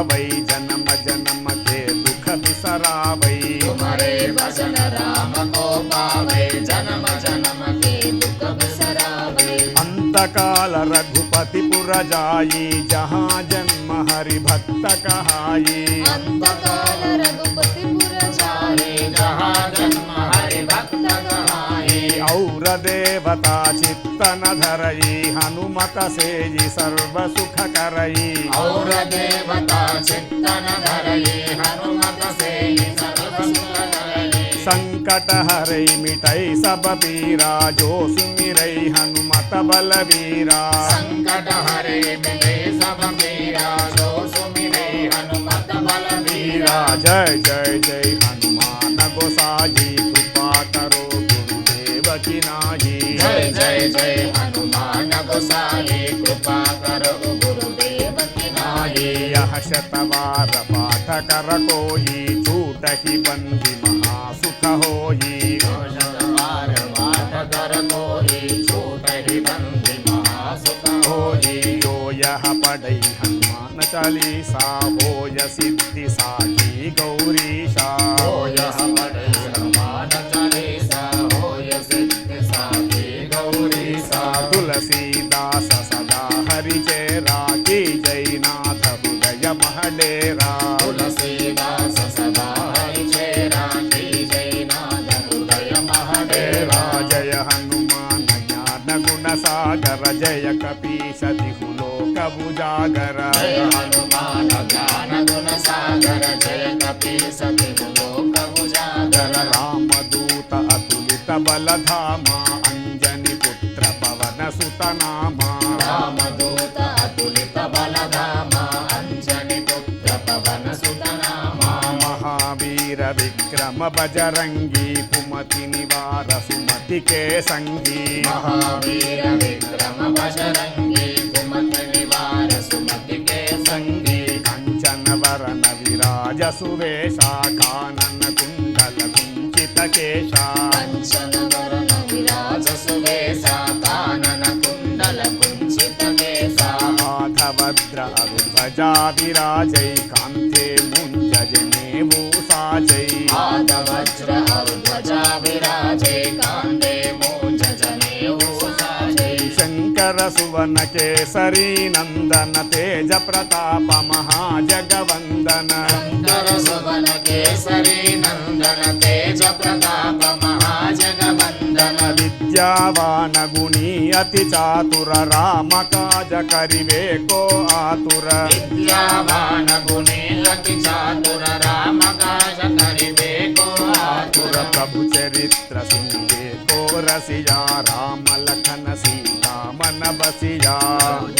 गावै जन्म जन्म के दुख बिसरावै तुम्हारे भजन राम को पावे जन्म जन्म के दुख बिसरावे अंतकाल रघुपति पुर जाई जहाँ जन्म हरि भक्त कहाई अंतकाल रघुपतिपुर जाए जहाँ जन्म हरि भक्त कहाई और देवता चित्तन धरई हनुमत सेजी सर्व सुख करई और देवता चित्तन धरई हनुमत से सर्व सुख करई संकट हरई मिटई सब पीरा जो सुमिरई हनुमत बलवीरा संकट हरे मिले सब मीरा जो सुमिरे हनुमत बलवीरा जय जय जय हनुमान गोसाई कृपा करो गुरुदेव की नाई जय जय जय हनुमान गोसाई कृपा करो गुरुदेव की नाई यह शतवार पाठ कर कोई छूट ही बंदी महासुख होई शतवार पाठ कर कोई छूट ही बंदी महासुख होई जो यह पढ़ई हनुमान चालीसा होय सिद्धि साखी गौरीशा होय पढ़े हनुमान चालीसा होय सिद्धि साखी गौरीसा तुलसीदास सदा हरि चेरा की जयनाथ हृदय महडेरा तुलसीदास सदा हरि चेरा की जयनाथ हृदय महादेवा जय हनुमान ज्ञान गुण सागर जय कपीश तिहु लोक उजागर जय हनुमान ज्ञान गुण सागर जय कपीस तिहु लोक उजागर रामदूत अतुलित बल धामा अंजनी पुत्र पवन सुत नामा रामदूत अतुलित बलधामा अंजनी पुत्र पवन सुत नामा महावीर विक्रम बजरंगी कुमति निवार सुमति के संगी महावीर विक्रम बजरंगी कुमत निवार सुमति के संगी कंचन वरन विराज सुवेशा कानन कुंडल कुंचित केशा कंचन वरण विराज सुवेशा कानन कुंडल कुंचित केसा माधवद्र अरुध्वजा विराजै कांते मुंज जनेऊ साजै आदवज्र अरुध्वजा विराजे कांदे मूंज जनेऊ साजे शंकर सुवन केसरी नंदन तेज प्रताप महाजगवंदन शंकर सुवन केसरी नंदन तेज प्रताप महाजगवंदन विद्यावान गुणी अति चातुर राम काज करिवे को आतुर विद्यावान गुणी अति चातुर राम काज करिवे को आतुर प्रभु चरित्र सुनिए को रसिया राम लखन सीता मन बसिया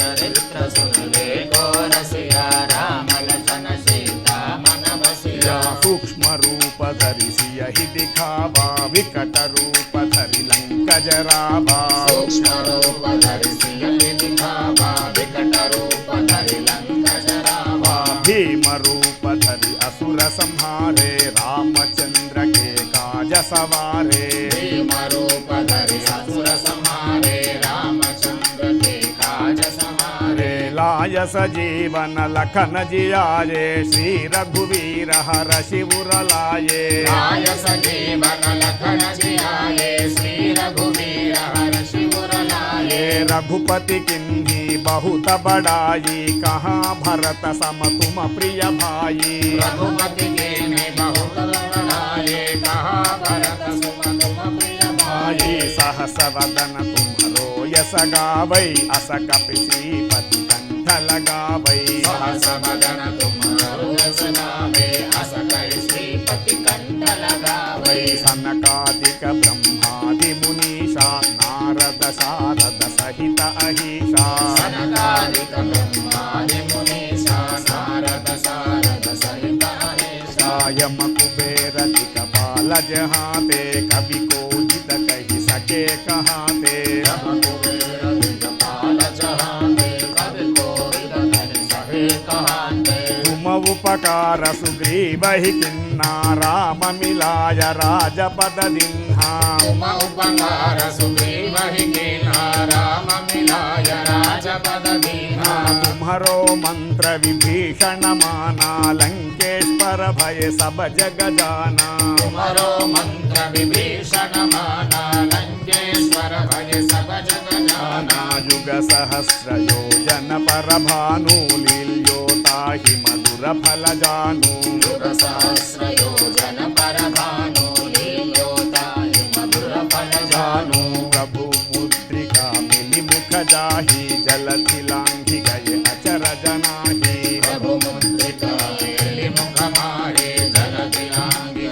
चरित्र सुनले को रसिया राम लखन सीता मन बसिया सूक्ष्म रूप धरि सियहि दिखावा विकट रूप धरि लंक जरावा सूक्ष्म रूप धरि सियहि दिखावा विकट रूप धरि लंक जरावा भीम रूप धरि असुर संहारे रामचंद्र के काज सवारे भीम रूप धरि असुर संहारे रामचंद्र के काज संहारे लाय सजीवन लखन जियाये श्री रघुवीर हर शिवर लाये लाय सजीवन लखन जियाये श्री रघुवीर हर शिवर लाये रघुपति किन्ही बहुत बड़ाई कहाँ भरत सम तुम प्रिय भाई रघुपति के ने बहुत बढ़ाए कहा भरत सुम तुम प्रिय भाई सहस वदन तुम्हरो यस गावै अस कपि श्रीपति कंठ लगावै सहस बदन तुम रस गावे अस कहि श्रीपति कंठ लगावे सनकादिक ब्रह्मादि मुनीषा नारद शारद सहित अहिषा सनकादिक ब्रह्मादि मुनीषा नारद सारद सहित अहिषा यम कुबेर दिक्पाल जहाते कवि कोविद कहि सके कहाते जब कुबेर दिक्पाल जहाते कवि कोविद कहि सके कहाते तुम उपकार सुग्रीव ही किन्ना राम मिलाय राजपद दिन्हा तुम उपकार सुग्रीव ही कीन्हा राम मिलाय राजपद दीन्हा तुम्हारो मंत्र विभीषण माना लंकेश्वर भय सब जग जाना तुम्हारो मंत्र विभीषण माना लंकेश्वर भय सब जग जाना युग सहस्र योजन पर भानु लील्योता हि मधुर फल जानु युग सहस्र योजन पर भानु लील्योता हि मधुर फल जानु प्रभु मुद्रिका मिलि मुख जाहि जलधि लांघि गए अचरज नाही प्रभु मुद्रिका मिलि मुख माहि जलधि लांघि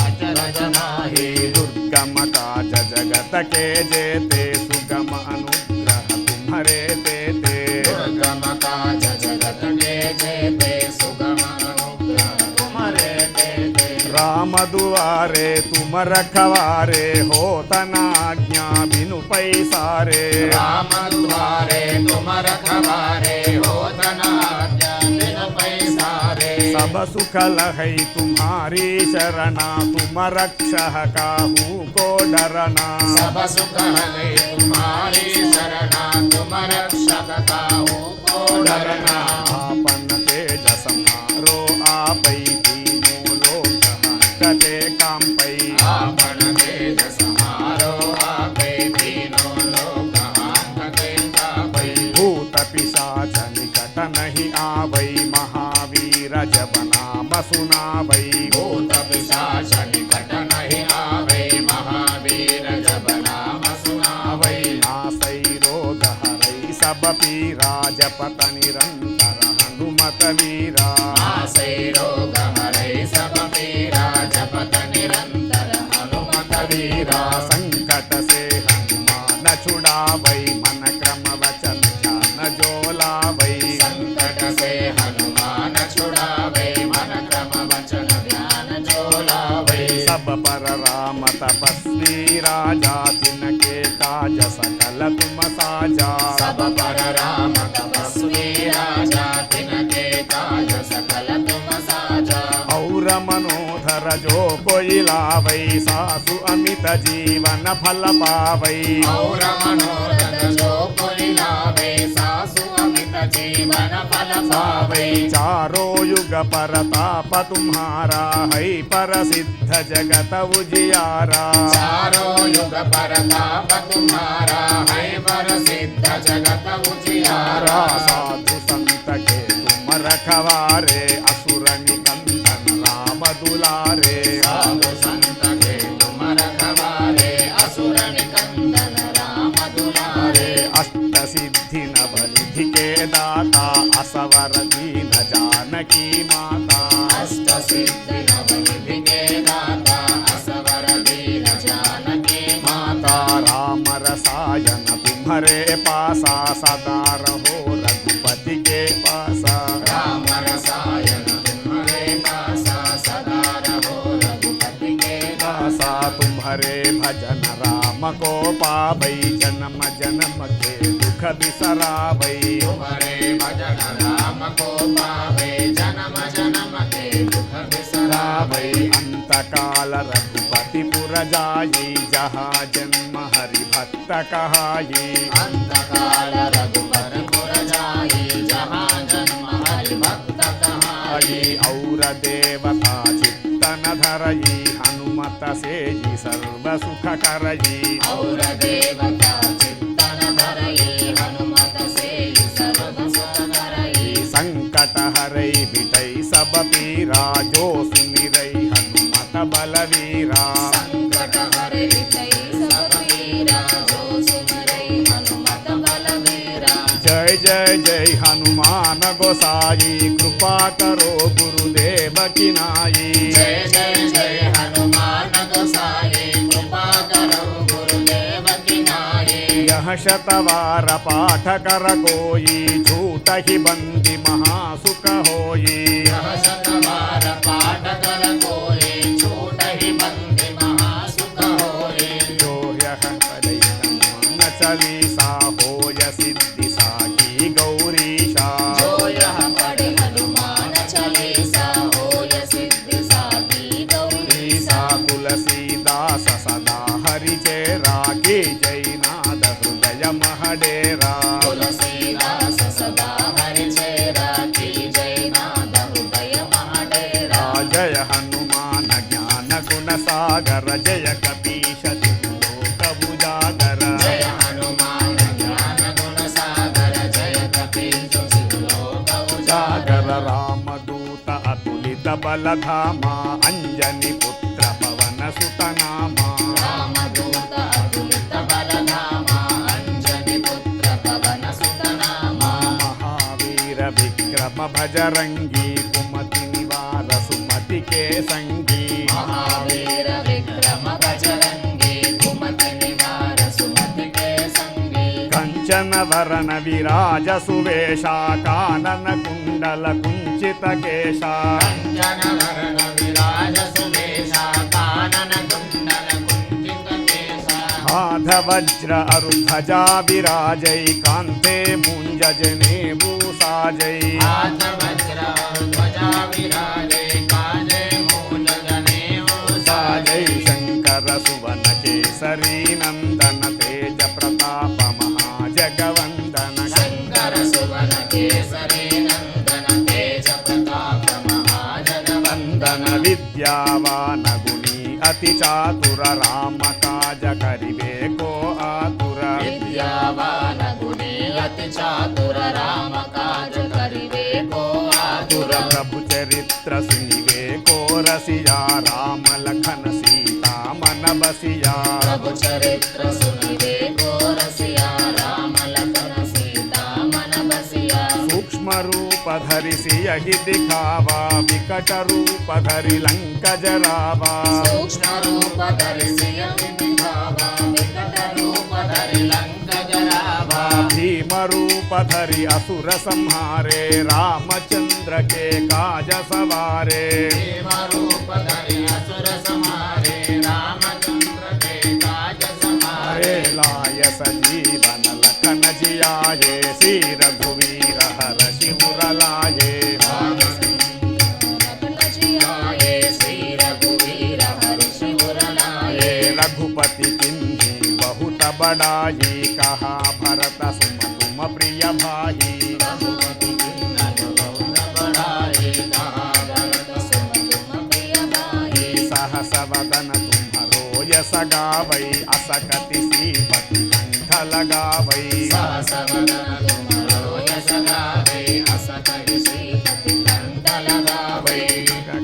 अचरज नाही दुर्गम काज जगत के जेते सुगम अनुग्रह तुम्हारे देते दुर्गम काज जगत के जेते सुगम अनुग्रह तुम्हारे देते राम दुआरे तुम रखवारे हो तनाज्ञा बिनु पैसारे राम द्वारे तुम रखवारे हो धनाज्ञा बिनु पैसारे सब सुख लहै तुम्हारी शरणा तुम रक्षह काहू को डरना सब सुख है तुम्हारी शरणा तुम रक्षक काहू को डरना आपन तेज सम्हारो आपै तीनों लोक हंकते कांपै आपन तेज समारो आपे तीनों लोक हांकते कापै भूत पिशाच निकट नहीं आवै महावीर जब नाम सुनावै भूत पिशाच निकट नहीं आवे महावीर जब नाम सुनावै नासै रोग हरै सब पीरा जपत निरंतर हनुमत वीरा आसै रोग हरै सब पीरा जपत निरंतर हनुमत वीरा संकट से हनुमान छुड़ावै मन क्रम वचन ध्यान जो लावै संकट से हनुमान छुड़ावे मन क्रम वचन ध्यान जो लावे सब पर राम तपस्वी राजा तिनके काज सकल तुम साजा सब पर राम तपस्वी राजा तिनके काज सकल तुम साजा और मनोधर जो कोई लावै सासु अमित जीवन फल पावै और मनोरथ जो कोई लावे सासु अमित जीवन फल पावे चारों युग परताप तुम्हारा है प्रसिद्ध जगत उजियारा चारों युग परताप तुम्हारा है प्रसिद्ध जगत उजियारा साधु संत के तुम रखवारे असुर निकंदन राम दुलारे साधु संत के तुम रखवारे असुर निकंदन राम दुलारे अष्ट सिद्धि नवनिधि के दाता असवर दीन जानकी माता अष्ट सिद्धि नवनिधि के दाता असवर दीन जानकी माता राम रसायन तुम्हारे पासा सदा रहो रघुपति के पासा राम रसायन तुम्हारे पासा सदा रहो रघुपति के पासा तुम्हारे भजन राम को पावै जन्म जन्म के दुख बिसरावै तुम्हारे भजन राम को पावे जन्म जन्म के दुख बिसरावे अंत काल रघुपति पुर जाई जहाँ जन्म हरि भक्त कहाई अंत काल रघुपति पुर जाई जहाँ जन्म हरि भक्त कहाई और देवता चित्तन धरई हनुमत से ही सर्व सुख करई और देवता चित्तन धरई हनुमत से सर्व सुख करई संकट हरई बिटई सब पीरा जो सुमिरई हनुमत बलवीरा संकट हरै सब पीरा जो सुमरै हनुमत बलवीरा जय जय जय हनुमान गोसाई कृपा करो गुरुदेव की नाई जय जय जय हनुमान गोसाई कृपा करो गुरुदेव की नाई यह शतवार पाठ कर कोई झूठ ही बंदी महासुख होई यह शतवार पाठ कर कोई छूट ही बंदी महासुख होई जो यह करे हनुमान चालीसा होय सिद्धि साखी गौरीशा जो यह पढ़े हनुमान चालीसा होय सिद्धि साखी गौरीसा तुलसीदास सदा బలధామా అంజని పుత్ర పవన సుతనామా రామదూత అతులిత బలధామా అంజని పుత్ర పవన సుతనామా మహావీర విక్రమ భజరంగి కుమతి నివార సుమతి కే సంగీ మహావీర విక్రమ బజరంగి కుమతి నివార సుమతి కే సంగీ కంచన వరణ విరాజ సువేష కానన కుండల కుంచిత కేశ కంచనవరణ విరాజ సువేష కానన కుండల కుంచిత కేశ हाथ वज्र अरुध्वजा विराजै कान्ते मुञ्जजने भूसाजै हाथ वज्र ध्वजा विराजे काजे मूलजने साजै शङ्कर सुवन केसरी नन्दन तेज प्रताप महाजगवन्दन शङ्कर सुवन केसरी नन्दन तेज प्रताप महाजगवन्दन वन्दन विद्यावान गुणी अति चातुर राम काज करिबे को आतुर विद्यावान गुणी अति चातुर राम काज करिवे को आतुर प्रभु चरित्र सुनिवे को रसिया राम लखन सीता मन बसिया प्रभु चरित्र सुनिवे को रसिया राम लखन सीता मन बसिया सूक्ष्म रूप धरि सियहि दिखावा विकट रूप धरि लंक जरावा सूक्ष्म रूप धरि सियहि दिखावा विकट रूप धरि लंक जरावा भीम रूप धरि असुर संहारे रामचंद्र के काज सवारे देव रूप धरि असुर संहारे रामचंद्र के काज हरे संहारे लाय सजीवन लखन जियाये श्री रघुवीर हर शिवर लाये लखन जियाये श्री रघुवीर हरि शिवर लाये रघुपति किन्हीं बहुत बड़ाई कहा भरत सुम तुम प्रिय भाई रघुपति किन्नर बहुत बड़ाई कहा भरत सुम तुम प्रिय भाई सहस वदन तुम्हरो यस गावै अस कति श्रीपति कंठ लगावै सहस वदन तुम्हारो यश गावे अस कहि श्रीपति कंठ लगावे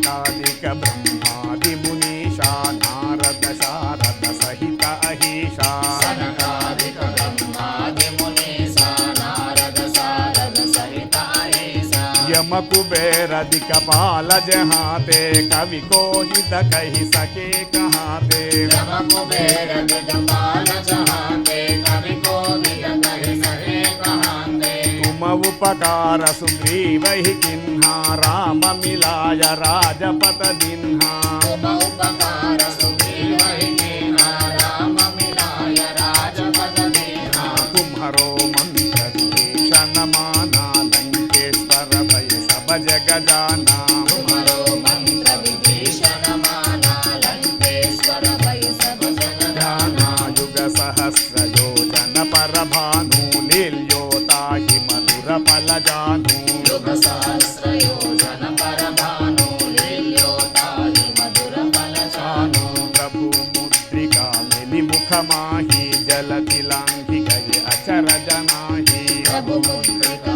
कादिक ब्रह्मादि मुनीषा नारद शारद सहित अहिषा सनकादिक ब्रह्मादि मुनीसा नारद सारद सहित अहिसा यम कुबेर दिक्पाल जहाते कवि कोहित कहि सके कहाते यम कुबेर दिक्पाल जहाते कवि कोविद कहि सके कहाते तुम उपकार सुग्रीवहि किन्हा राम मिलाय राजपत दिन्हा तुम उपकार सुग्रीवहि कीन्हा राम मिलाय राजपद दीन्हा तुम्हरो मंत्र विभीषण माना लंकेश्वर भय सब जग जाना तुम्हारो मंत्र विभीषण माना लंकेश्वर भय सब जग जाना युग सहस्र योजन पर भानु लील्योताहि मधुर फल जानु युग सहस्र योजन पर भानु लील्योताहि मधुर फल जानु प्रभु मुद्रिका मिलि मुख माहि जलति लांघि गए अचर जनाहि प्रभु मुद्रिका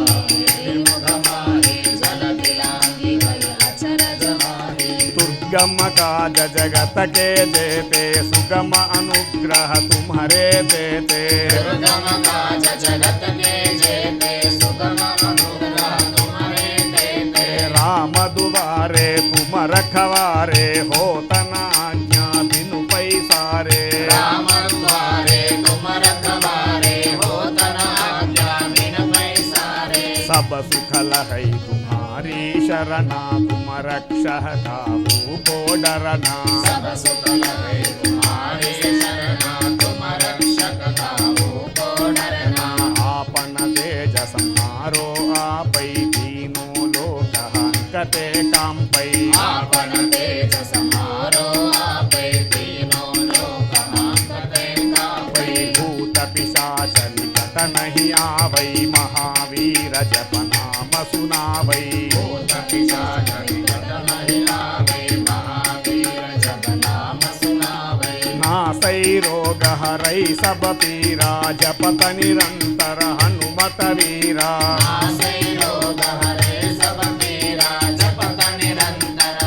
मुख माहि जलति लांघि गए अचर जमाहि दुर्गम काज जगत के देते सुगम अनुग्रह तुम्हारे देते दुर्गम काज जगत के जेते सुगम अनुग्रह तुम्हारे देते राम दुआरे तुम रखवारे होत न आज्ञा बिनु पैसारे राम द्वारे तुम रखवारे होत न आज्ञा बिन पैसारे सब सुख लहै तुम्हारी शरणा तुम रक्षह काहू को डरना सब सुख लहै तुम्हारी शरणा तुम रक्षक काहू को डरना आपन तेज संहारो आपै तीनों लोक हंकते कांपै आपन तेज समारो आपै तीनों लोक हांकते कापै भूत पिशाच निकट नहीं आवै महावीर जप नाम सुनावै भूत पिशाच निकट नहीं आवे महावीर जप नाम सुनावे नासै रोग हरै सब पीरा जपत निरंतर हनुमत वीरा नासै रोग हरे सब पीरा जपत निरंतर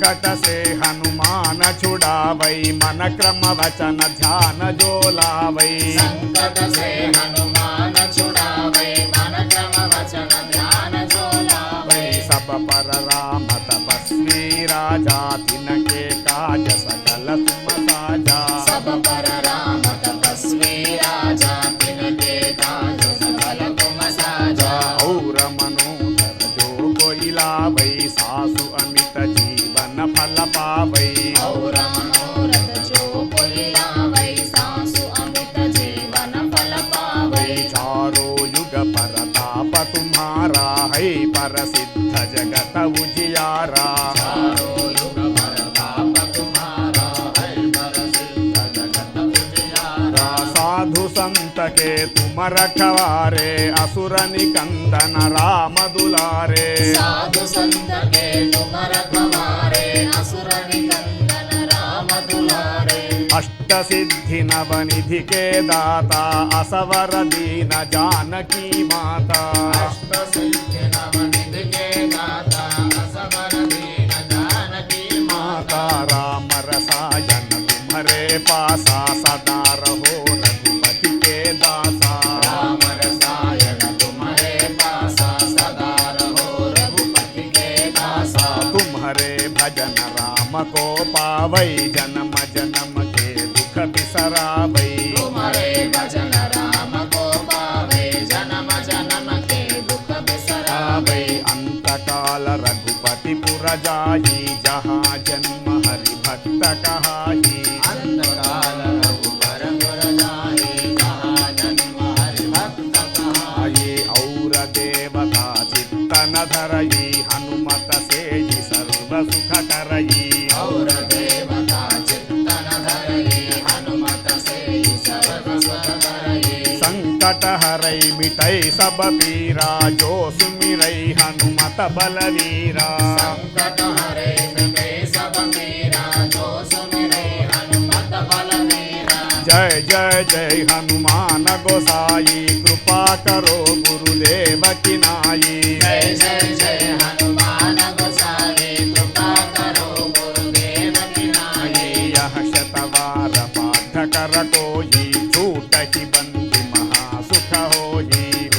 संकट से हनुमान छुड़ावई मन क्रम वचन ध्यान जो लावई संकट से हनुमान छुड़ावे मन क्रम वचन ध्यान जो लावे सब पर राम तपस्वी राजा तिनके काज सकल तुम साजा सब पर राम तपस्वी राजा तिनके काज सकल तुम साजा और मनोधर जो कोई लावई सासु अमित जीवन फल पावई और मनोरथ जो कोई लावै सासु अमित जीवन फल पावै चारों युग परताप तुम्हारा है प्रसिद्ध जगत उजियारा चारों युग परताप तुम्हारा है प्रसिद्ध जगत उजियारा साधु संत के तुम रखवारे असुर निकंदन राम दुलारे साधु संत के तुम रखवारे असुर निकंदन राम दुलारे अष्ट सिद्धि नवनिधि के दाता असवर दीन जानकी माता अष्ट सिद्धि नवनिधि के दाता असवर दीन जानकी माता माता राम रसायन तुम्हारे पासा सदा रहो रघुपति के दासा राम रसायन तुम्हारे पासा सदा रहो रघुपति के दासा तुम्हारे भजन राम को पावई जन्म जन्म के दुख बिसरावई तुम्हारे भजन राम को पावे जन्म जन्म के दुख बिसरावे अंत काल रघुपति पुर जाई जहाँ जन्म हरि भक्त कहाई अंधकाल रघुबर पुर जाहि जहाँ जन्म हरि भक्त कहाई और देवता चित्तन धरई हनुमत से सर्व सुख करई और देवता चित्तन धरई हनुमत से सर्व सुख करई संकट हरई मिटई सब पीरा जो सुमिरई हनुमत बलवीरा संकट हरे मिटे सब पीरा जो सुमिरे हनुमत बलवीरा जय जय जय हनुमान गोसाई कृपा करो गुरुदेव की नाई जय जय जय हनुमान गोसाई कृपा करो गुरुदेव की नाई यह शतवार पाठ कर कोई छूट ही बंदी महासुख होई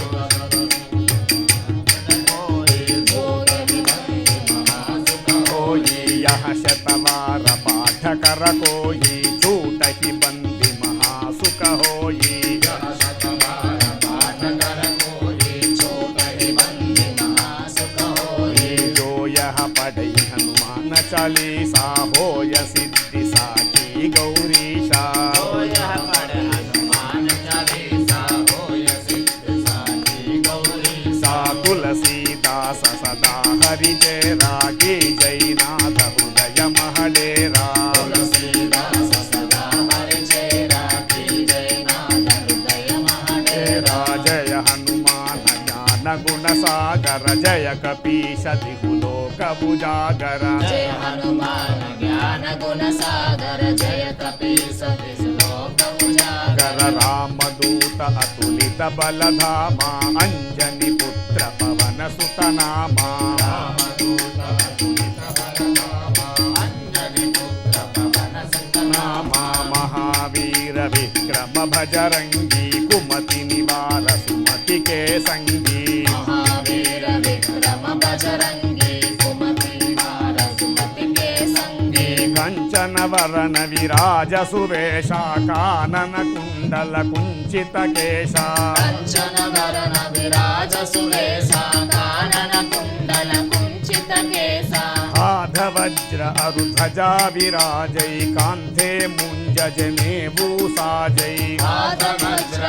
होई यह शतवार पाठ कर कोई छूट ही बंदी महासुख होई शतवार पाठ कर कोई छूट ही बंदी महासुख होई जो यह पढ़ई हनुमान चालीसा होय सिद्धि साखी गौरीशा जो यह पढ़ हनुमान चालीसा होय सिद्ध साखी गौरी सा तुलसीदास सदा हरि जय रागी जयनाथ हृदय महडेरा तुलसीदास सदा हरि जय राखी जय नाथ हृदय महाडेरा जय हनुमान ज्ञान गुण सागर जय कपीश दिहुलोक बुजागर जय हनुमान ज्ञान गुण सागर जय कपीस लोक उजागर गर राम दूत अतुलित बल धामा अंजनी पुत्र पवन सुत नामा रामदूत अतुलित बलधामा अंजनी पुत्र पवन सुत नामा महावीर विक्रम भजरंगी कुमति निवार सुमति के संगी महावीर विक्रम बजरंगी सुमति निवार सुमति के संगी कंचन वरण विराज सुरेशा कानन कुंडल कुंचित केशा कंचन वरण विराज सुरेशा कानन कुंडल कुंचित केसा हाथ वज्र अरुध्वजा विराजै कांधे मुंज जनेऊ साजै हाथ वज्र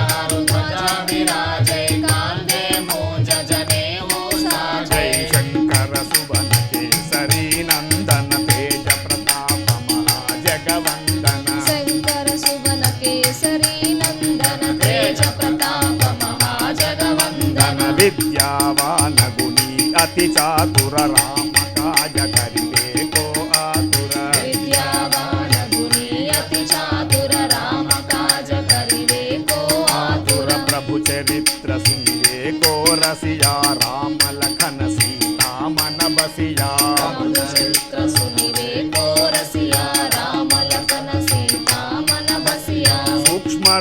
ध्वजा विराजै कांधे मोज जनेऊ साजै जय शंकर सुवन केसरी नंदन तेज प्रताप महाजगवंदन शंकर सुवन केसरी नंदन तेज प्रताप महाजगवंदन विद्यावान गुणी अति चातुर राम काज करिबे को आतुर विद्यावान गुणी अति चातुर राम काज करिबे को आतुर प्रभु चरित्र सुनिबे को रसिया राम लखन सीता मन बसिया चित्र सुनिबे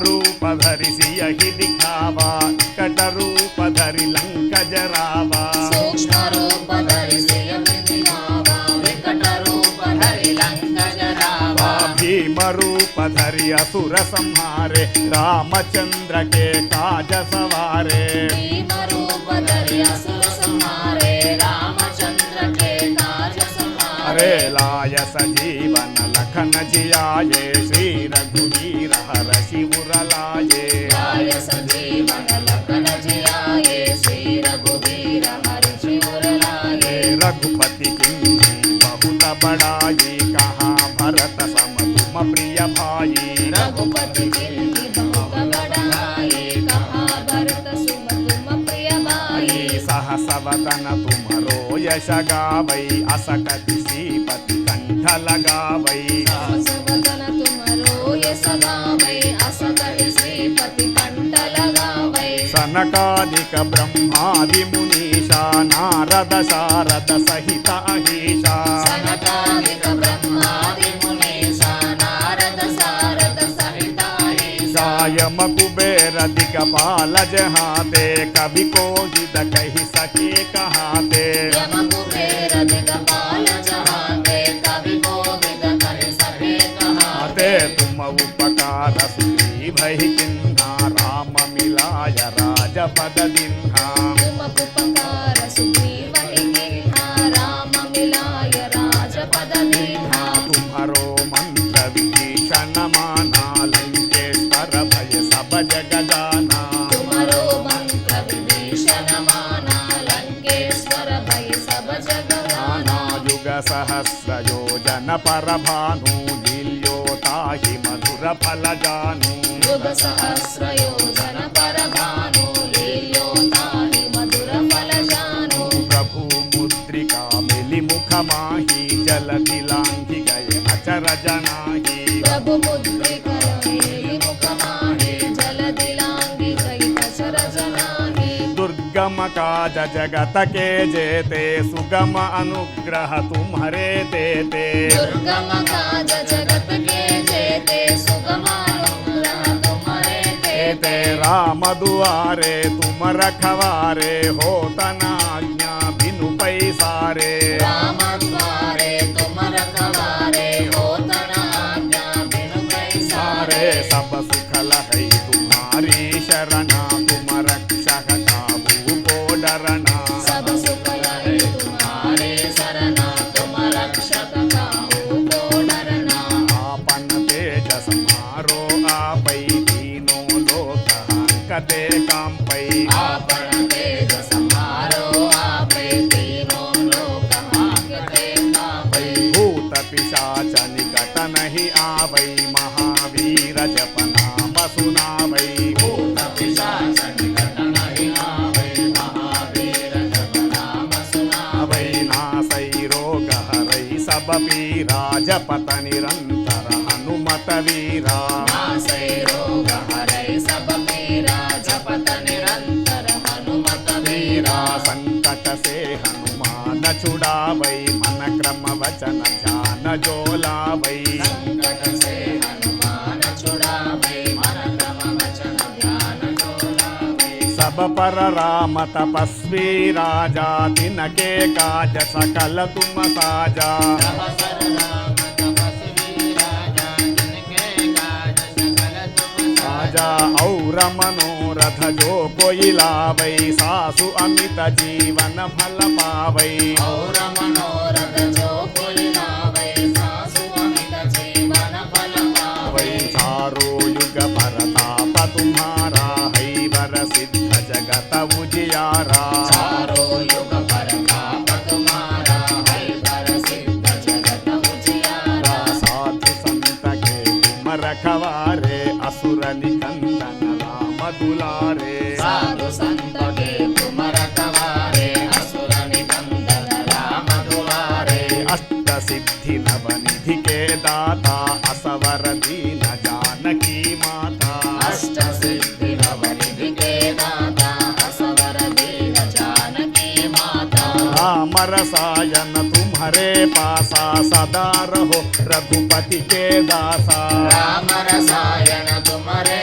रूप धरि सियहि दिखावा कट रूप धरि लंक जरावा सूक्ष्म रूप धरि सिय दिखावा विकट रूप धरि लंक जरावा भीम रूप धरि असुर संहारे रामचंद्र के काज सवारे भीम रूप धरि असुर संहारे रामचंद्र के काज सवारे अरे लाय सजीवन लखन जियाये श्री रघुवीर हरषि उर लाये लाय सजीवन लखन जियाये श्री रघुवीर हरषि उर लाये रघुपति किन्हीं बहुत बड़ाई कहाँ भरत सम तुम प्रिय भाई रघुपति किन्हीं बहुत बड़ाई कहा भरत सुम तुम प्रिय भाई सहस वदन तुम्हरो यश गावई असकति श्रीपति कंठ लगावई सहस्रवदन तुम्हारो यश गावै असकहि श्रीपति कंठ लगावै सनकादिक ब्रह्मादि मुनीषा नारद शारद सहित अहीशा सनकादिक ब्रह्मादि मुनीषा नारद सारद सहित अहीशा यम कुबेर दिगपाल जहाते कवि कोविद कहि सके कहाते यम कुबेर दिगपाल जहाते कवि कोविद कहि सके कहाते तुम उपकार सुग्रीव ही किन्हा राम मिलाय राजपद दिन्हा तुम उपकार सुग्रीव ही किन्हा राम मिलाय राजपद दीन्हा तुम्हारो मंत्र विभीषण माना लंकेश्वर भय सब जग जाना तुम्हारो मंत्र विभीषण माना लंकेश्वर भय सब जग जाना युग सहस्र योजन पर भानु लील्योताहि मधुर फल जानु युग सहस्र योजन पर भानु लील्योताहि मधुर फल जानु प्रभु मुद्रिका मिलि मुख माही जल दिलांघि गए अचर जनाही प्रभु मुद्रिका मेलि मुख माहि जल दिलांघि गई अचर जनाहि दुर्गम काज जगत के जेते सुगम अनुग्रह तुम्हारे देते दुर्गम काज जगत के जेते सुगम अनुग्रह तुम्हारे देते देते राम दुआरे तुम रखवारे हो तनाज्ञा बिनु पैसारे राम द्वारे तुम रखवारे हो तना आज्ञा बिनु पैसारे सारे सब सुख लहै तुम्हारी शरणा तुम रक्षक काबू को डरना सब सुख लहै तुम्हारे शरणा तुम रक्षक काहू को डरना आपन तेज समारो आपै तीनों लोक हांकते कांपै आपन तेज समारो आपे तीनों लोक हांकते कापै भूत पिशाच निकट नहीं आवै महावीर जप नाम सुनावै भूत पिशाच निकट नहीं आवै महावीर जप नाम सुनावै अवै नासै रोग हरै सब पीरा जपत निरंतर हनुमत वीरा नासै रोग हरै सब पीरा जपत निरंतर हनुमत वीरा संकट से हनुमान छुड़ावै मन क्रम वचन ध्यान जो लावै संकट से हनुमान छुड़ावै मन क्रम वचन ध्यान जो लावै सब पर राम तपस्वी राजा तिनके काज सकल तुम साजा तब सर्वराम तपस्वी राजा जिनके काज सकल तुम राजा और मनोरथ जो कोई लावै सासु अमित जीवन फल पावै और मनोरथ जो कोई लावै सासु अमित जीवन फल पावै चारो युग परताप तुम्हारा है वर सिद्ध जगत उजियारा चारो युग परताप तुम्हारा है प्रसिद्ध जगत उजियारा साधु संत के तुम रखवारे असुर निकंदन राम दुलारे साधु संत के तुम रखवारे असुर निकंदन राम दुलारे अष्ट सिद्धि नवनिधि के दाता असवर दीन जानकी माता अष्ट सिद्धि नवनिधि के दाता असवर दीन जानकी माता राम रसायन तुम्हारे पासा सदा रहो रघुपति के दासा राम रसायन तुम्हारे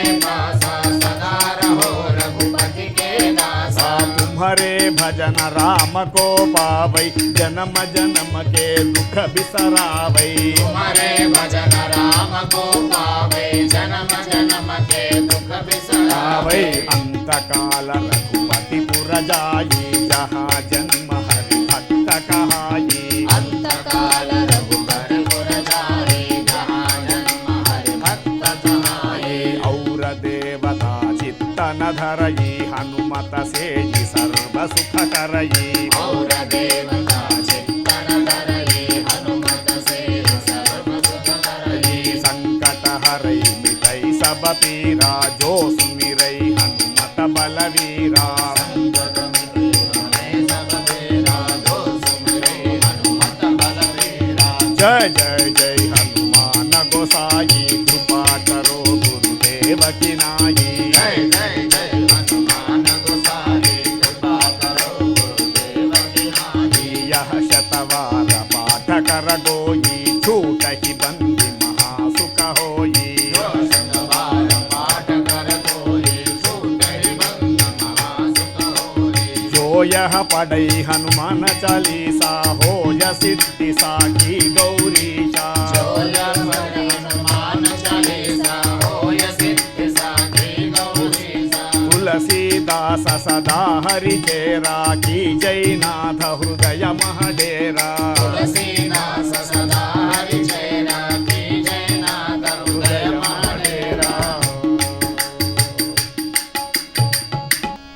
तुम्हारे भजन राम को पावै जन्म जन्म के दुख बिसरावै तुम्हारे भजन राम को पावे जन्म जन्म के दुख बिसरावे अंत काल रघुपति पुर जाई जहाँ जन्म हरि भक्त कहाई अंत काल रघुपति पुर जाई जहाँ जन्म हरि भक्त कहाई और देवता चित्तन धरई हनुमत से सर्व सुख करई और देवता चित्तन धरई हनुमत से सर्व सुख करई संकट हरई मिटई सब पीरा जो सुमिरई हनुमत बलवीरा संकट मिटई सब तेरा जो सुमिरे हनुमत बलवीरा जय जय जय हनुमान गोसाई कृपा करो गुरुदेव की नाई जय जय जय हनुमान गोसाई कृपा करो गुरुदेव की नाई यह शतवार पाठ कर गोई छूट ही बंदी महासुख होई जो शतवार पाठ कर कोई छूट ही बंद महासुख होई जो यह पढ़ई हनुमान चालीसा हो या सिद्धि साखी गौरीशा जो यह पढ़े हनुमान चालीसा होय सिद्धि साखी गौरीसा तुलसीदास सदा हरि चेरा की जयनाथ हृदय महडेरा तुलसीदास सदा हरि चेरा की जयनाथ हृदय महाडेरा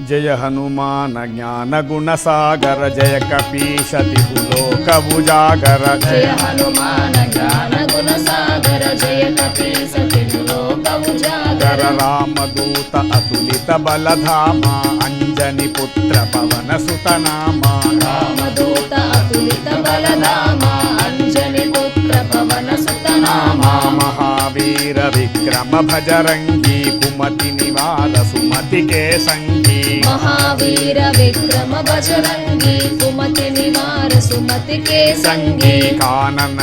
जय हनुमान ज्ञान गुण सागर जय कपीशति लोक उजागर जय हनुमान ज्ञान गुण सागर जय कपीसति लोक उजागर रामदूत अतुलित बलधामा अंजनी पुत्र पवन सुत नामा रामदूत अतुलित बलधामा अंजनी पुत्र पवन सुत नामा महावीर विक्रम भजरंगी कुमति निवार सुमति के संगी महावीर विक्रम बजरंगी कुमति निवार सुमति के संगी कानन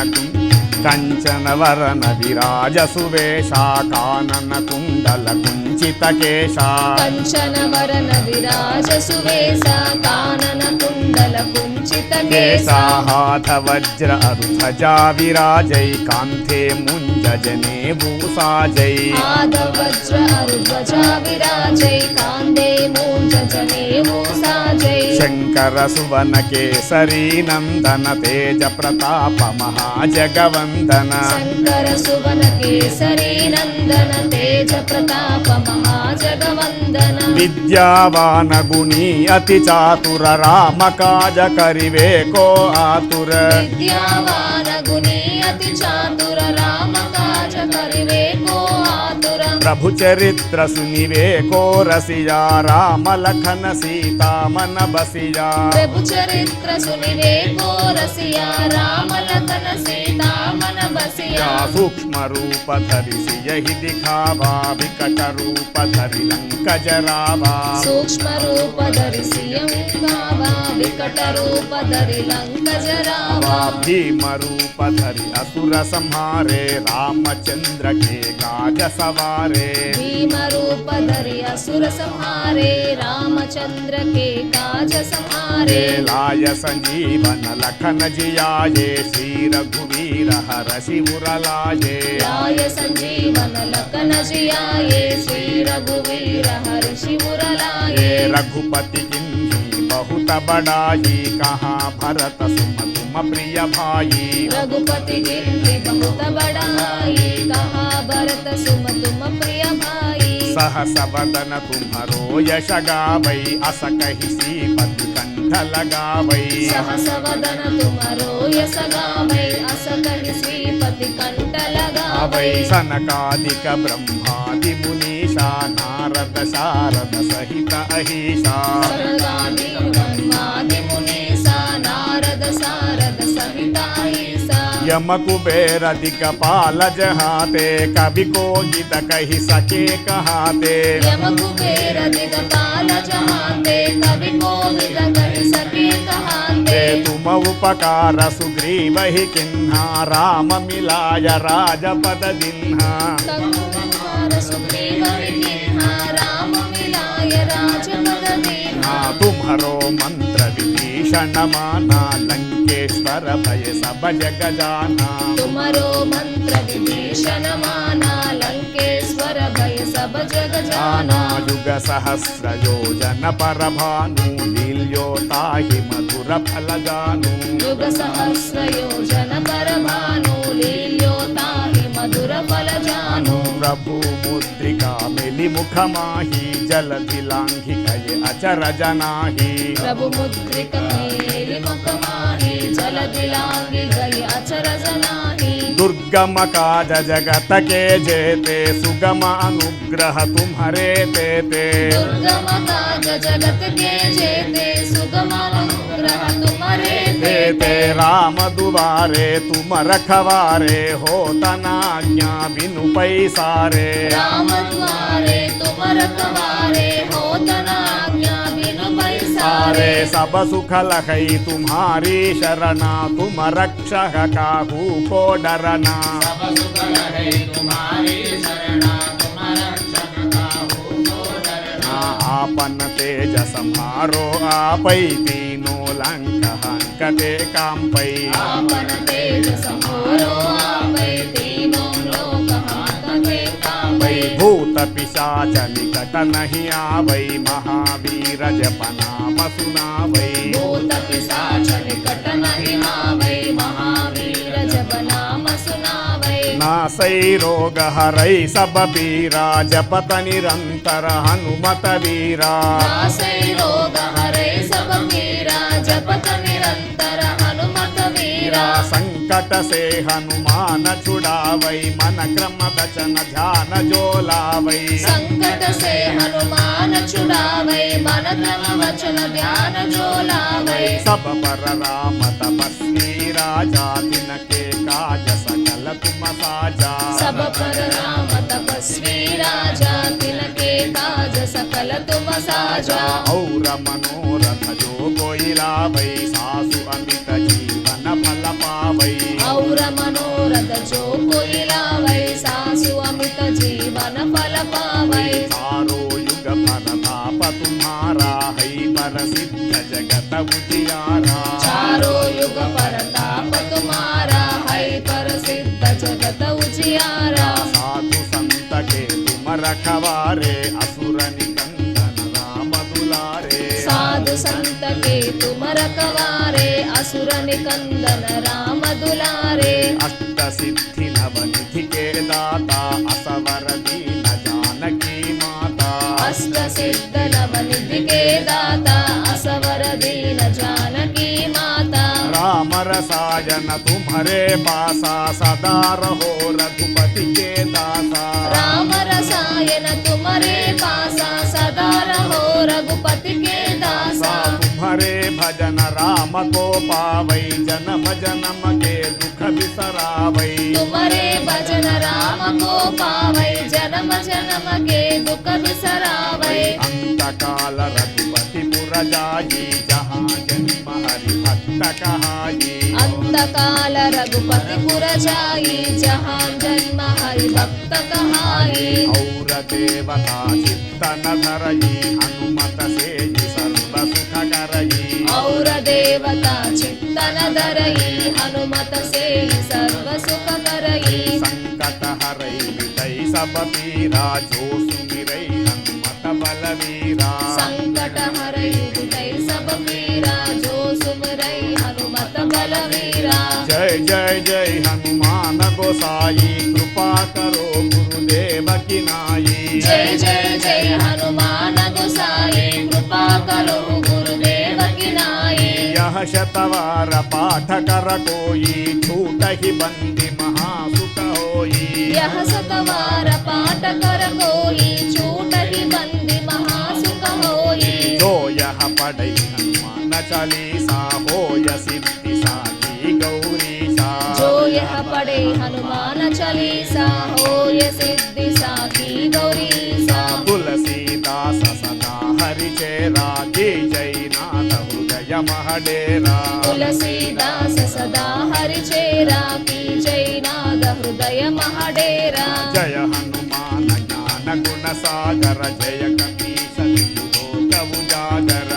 कंचन वरन विराज सुवेशा कानन कुंडल कुंचित केशा कंचन वरन विराज सुवेशा कानन कुंडल कुंचित केशा केसा हाथ वज्र अरुध्वजा विराजै कांथे मुंज जने भूषाजै आद वज्र अरुध्वजा विराजै कांदे मूंज जनेऊ साजै शंकर सुवन केसरी नंदन तेज प्रताप महाजगवंदन शंकर सुवन केसरी नंदन तेज प्रताप महाजगवंदन विद्यावान गुणी अति चातुर राम काज करिवे को आतुर विद्यावान गुणी अति चातुर राम काज करिवे को आतुर प्रभु चरित्र सुनिवे को रसिया राम लखन सीता मन बसिया प्रभु चरित्र सुनिवे को रसिया राम लखन सीता मन बसिया सूक्ष्म रूप धरि सियहि दिखावा विकट रूप धरि लंक जरावा सूक्ष्म रूप धरि सियं गावा विकट रूप धरि लंक जरावा भीम रूप धरि असुर संहारे रामचंद्र के काज सवारे भीम रूप धरि असुर संहारे रामचंद्र के काज संहारे लाय संजीवन लखन जियाये श्री रघुवीर हर शिवर लाये लाय संजीवन लखन जियाये श्री रघुवीर हरि शिवर लाये रघुपति किन्ही बहुत बड़ाई कहाँ भरत सुम तुम प्रिय भाई रघुपति गिनती बहुत बड़ाई कहा भरत सुम तुम प्रिय भाई सहस वदन तुम्हारो यश गावै अस कहि श्रीपति कंठ लगावै सहस वदन तुम्हारो यश गावै अस कहि श्रीपति कंठ लगावै सनकादिक ब्रह्मादि मुनीषा नारद शारद सहित अहिषा सनकादि ब्रह्मादि मुनीसा नारद सारद सहित ईसा यम कुबेर दिक्पाल जहाते कवि को गीत कही सके कहाते यम कुबेर दिगपाल जहाते कवि कोविद कहि सके कहाते तुम उपकार सुग्रीव ही किन्हा राम मिलाय राजपद दिन्हा तकुमार सुग्रीव विकिन्हा राम मिलाय राजपद दीन्हा ना तुम्हारो मंत्र विभीषण माना लंकेश्वर भय सब जग जाना तुम्हारो मंत्र विभीषण माना लंकेश्वर भय सब जग जाना युग सहस्र योजन पर भानु लील्योताहि मधुर फल जानु युग सहस्र योजन पर भानु लील्योताहि मधुर फल जानु प्रभु मुद्रिका मिलि मुख माही जलधि लांघि कये अचर जनाही प्रभु मुद्रिक मेलि मुख माही जल दिलांगी गई अचर जनाही दुर्गम काज जगत के जेते सुगम अनुग्रह तुम्हारे तेते दुर्गम काज जगत के जेते सुगम अनुग्रह तुम्हारे तेते राम दुआरे तुम रखवारे हो तनाज्ञा बिनु पैसारे राम द्वारे तुम रखवारे हो तनाज्ञा बिनु पैसारे सब सुख लखई तुम्हारी शरणा तुम रक्षक काहू को डरना सब सुख लहै तुम्हारी शरणा तुम रक्षक काहू को डरना आपन तेज संहारो आपै तीनों लंक हंकते कांपै आपन तेज संहारो आपै तीनों लोक हांकते कांपै भूत पिशाच निकट नहीं आवै महावीर जप नाम सुनावै भूत पिशाच निकट नहीं आवै महावीर जप नाम सुनावै नासै रोग हरै सब पीरा जपत निरंतर हनुमत वीरा नासै रोग हरै सब पीरा जपत निरंतर हनुमत वीरा संकट से हनुमान छुड़ावै मन क्रम वचन ध्यान जो लावै संकट से हनुमान छुड़ावै मन क्रम वचन ध्यान जो लावै सब पर राम तपस्वी राजा तिनके काज सकल तुम साजा सब पर राम तपस्वी राजा तिनके काज सकल तुम साजा और मनोरथ जो कोई लावै सासु अमित जीवन फल पावै और मनोरथ जो कोई लावै सासु अमित जीवन फल पावै चारो युग प्रताप तुम्हारा है प्रसिद्ध जगत उजियारा चारों युग परताप तुम्हारा है प्रसिद्ध जगत उजियारा साधु संत के तुम रखवारे असुर निकंदन राम दुलारे साधु संत के तुम रखवारे असुर निकंदन राम दुलारे अष्ट सिद्धि नवनिधि के दाता असवर दीन जानकी माता अष्ट सिद्ध नवनिधि के दाता असवर दीन जानकी माता राम रसायन तुम्हारे पासा सदा रहो रघुपति के दासा राम रसायन तुम्हारे पासा सदा रहो रघुपति के दासा तुम्हारे भजन राम को पावै जन्म जन्म के दुख बिसरावै तुम्हारे भजन राम को पावै जन्म जन्म के दुख बिसरावै अंत काल रघुपति पुर जाई जहाँ जन्म हरि भक्त कहाई अंत काल रघुपति पुर जाई जहाँ जन्म हरि भक्त कहाई और देवता चित्तन धरई हनुमत से सर्व सुख करई और देवता चित्तन धरई हनुमत से सर्व सुख करई संकट हरई मिटई सब पीरा जो सुमिरई हनुमत बलवीरा संकट हरई मिटई सब पीरा जो सुमिरई हनुमत बलवीरा जय जय जय हनुमान गोसाई कृपा करो गुरुदेव की नाई जय जय जय हनुमान गोसाई कृपा करो गुरुदेव की नाई यह शतवार पाठ कर कोई छूट ही बंदी महासुख होई यह सतवार पाठ कर कोई छूट ही बंदी महासुख होई जो यह पढ़ई हनुमान चालीसा होय सिद्धि साखी गौरीशा जो यह पढ़े हनुमान चालीसा हो ये सिद्धि साखी गौरीसा तुलसीदास सदा हरि चेरा की जय नाथ हृदय महडेरा तुलसीदास सदा हरि चेरा की जय नाद हृदय महाडेरा जय हनुमान ज्ञान गुण सागर जय कपीश लोक उजागर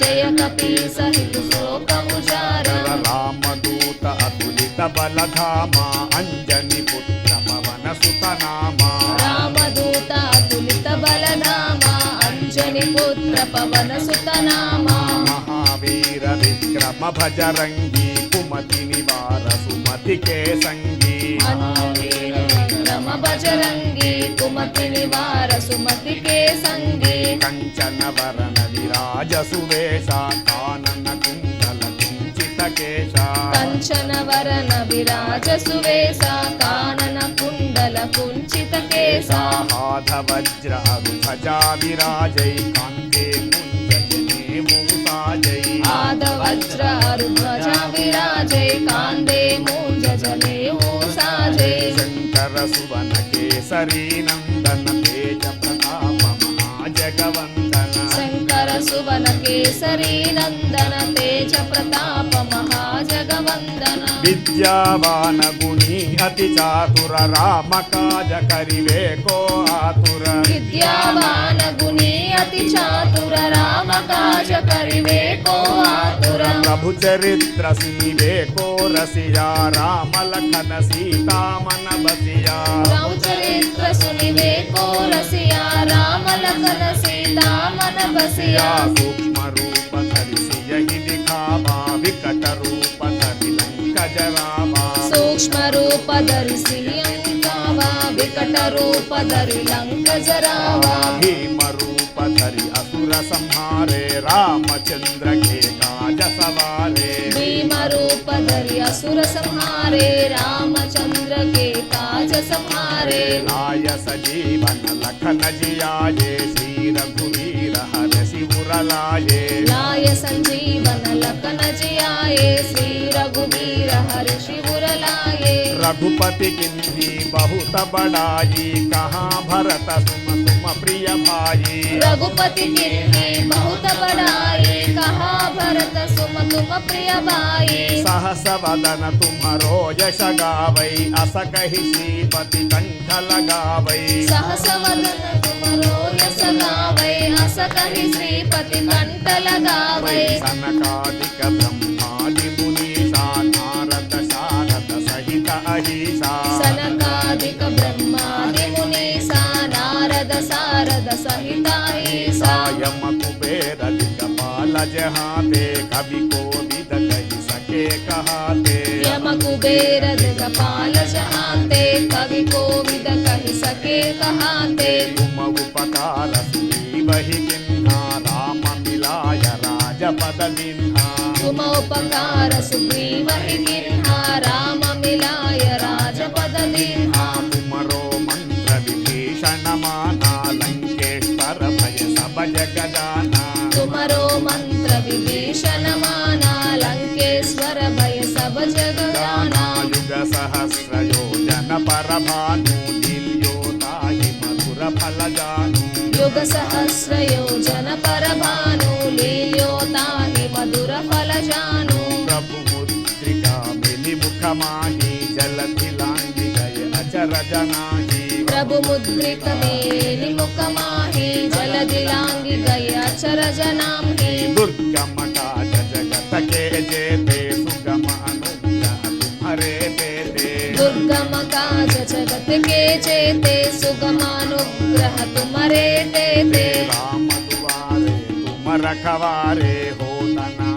जय कपि सहित शोक उजार रामदूत अतुलित बलधामा अंजनी पुत्र पवन सुत नामा रामदूत अतुलित बलधामा अंजनी पुत्र पवन सुत नामा महावीर विक्रम भजरंगी कुमति निवार सुमति के संगी महावीर विक्रम बजरंगी कुमति निवार सुमति के संगी कंचन वरण विराज सुवेशा कानन कुंडल कुंचित केशा कंचन वरण विराज सुवेशा कानन कुंडल कुंचित केसा हाथ वज्र ध्वजा विराजै कांते कुंजने मूसाजै आद वज्र ध्वजा विराजय कांदे मूंज जने साजय शंकर सुवन केसरी नंदन तेज प्रताप महाजगवंदन शंकर सुवन केसरी नंदन तेज प्रताप महाजगवंदन विद्यावान गुणी अति चातुर राम काज करिवे को आतुर विद्यावान गुणी अति चातुर राम काज करिवे को आतुर प्रभु चरित्र सीवे को रसिया राम लखन सीता मन बसिया राम चरित्र सुनिवे को रसिया राम लखन सीता मन बसिया सूक्ष्म रूप धरि सियहि दिखावा विकट रूप धरि लंक जरावा सूक्ष्म रूप धरि सिंहवा विकट रूप धरि लंक जरावा भीम रूप धरि असुर संहारे रामचंद्र के काज सवारे भीम रूप धरि असुर संहारे रामचंद्र के काज संहारे लाय सजीवन लखन जियाये श्री रघुवीर हर शिवर लाये लाय संजीवन लखन जियाये श्री रघुवीर हर शिवर लाये रघुपति किन्ही बहुत बड़ाई कहाँ भरत सुम सुम प्रिय भाई रघुपति कीर्ति बहुत बड़ाई कहा भरत सुम तुम प्रिय भाई सहस वदन तुम्हारो यश गावै अस कहि श्रीपति कंठ लगावै सहस वदन तुमरो यश गावै अस कहि श्रीपति कंठ लगावै सनकादिक ब्रह्मादि मुनीषा नारद शारद सहित अहिषा सनकादिक ब्रह्मादि मुनीसा नारद सारद सहित ईसा यम कुबेर दिक्पाल जहाते कवि कोविद कहि सके कहाते यम कुबेर दिक्पाल जहाते कवि कोविद कहि सके कहाते तुम उपकार सुग्रीवहि किन्हा राम मिलाय राजपद दिन्हा तुम उपकार सुग्रीव किन्हा राम मिलाय राजपद दिन्हा तुमरो मंत्र विभीषण माना लंकेश्वर भय सब जग जाना तुमरो मंत्र विभीषण माना लंकेश्वर भय सब जग जाना युग सहस्र योजन पर भानु लील्योताहि मधुर फल जानु युग सहस्र योजन पर भानु लील्योताहि मधुर फल जानु प्रभु मुद्रिका मिलि मुख माहि जलधि लांघि गए अचर जनाहि प्रभु मुद्रिक मेलि मुख माहि जलधि लांघि गय अचर जनामहि दुर्गम काज जगत के जेते सुगम अनुग्रह तुम्हारे देते दुर्गम काज जगत के जेते सुगमानुग्रह तुम्हारे देते राम दुआरे तुम रखवारे हो तना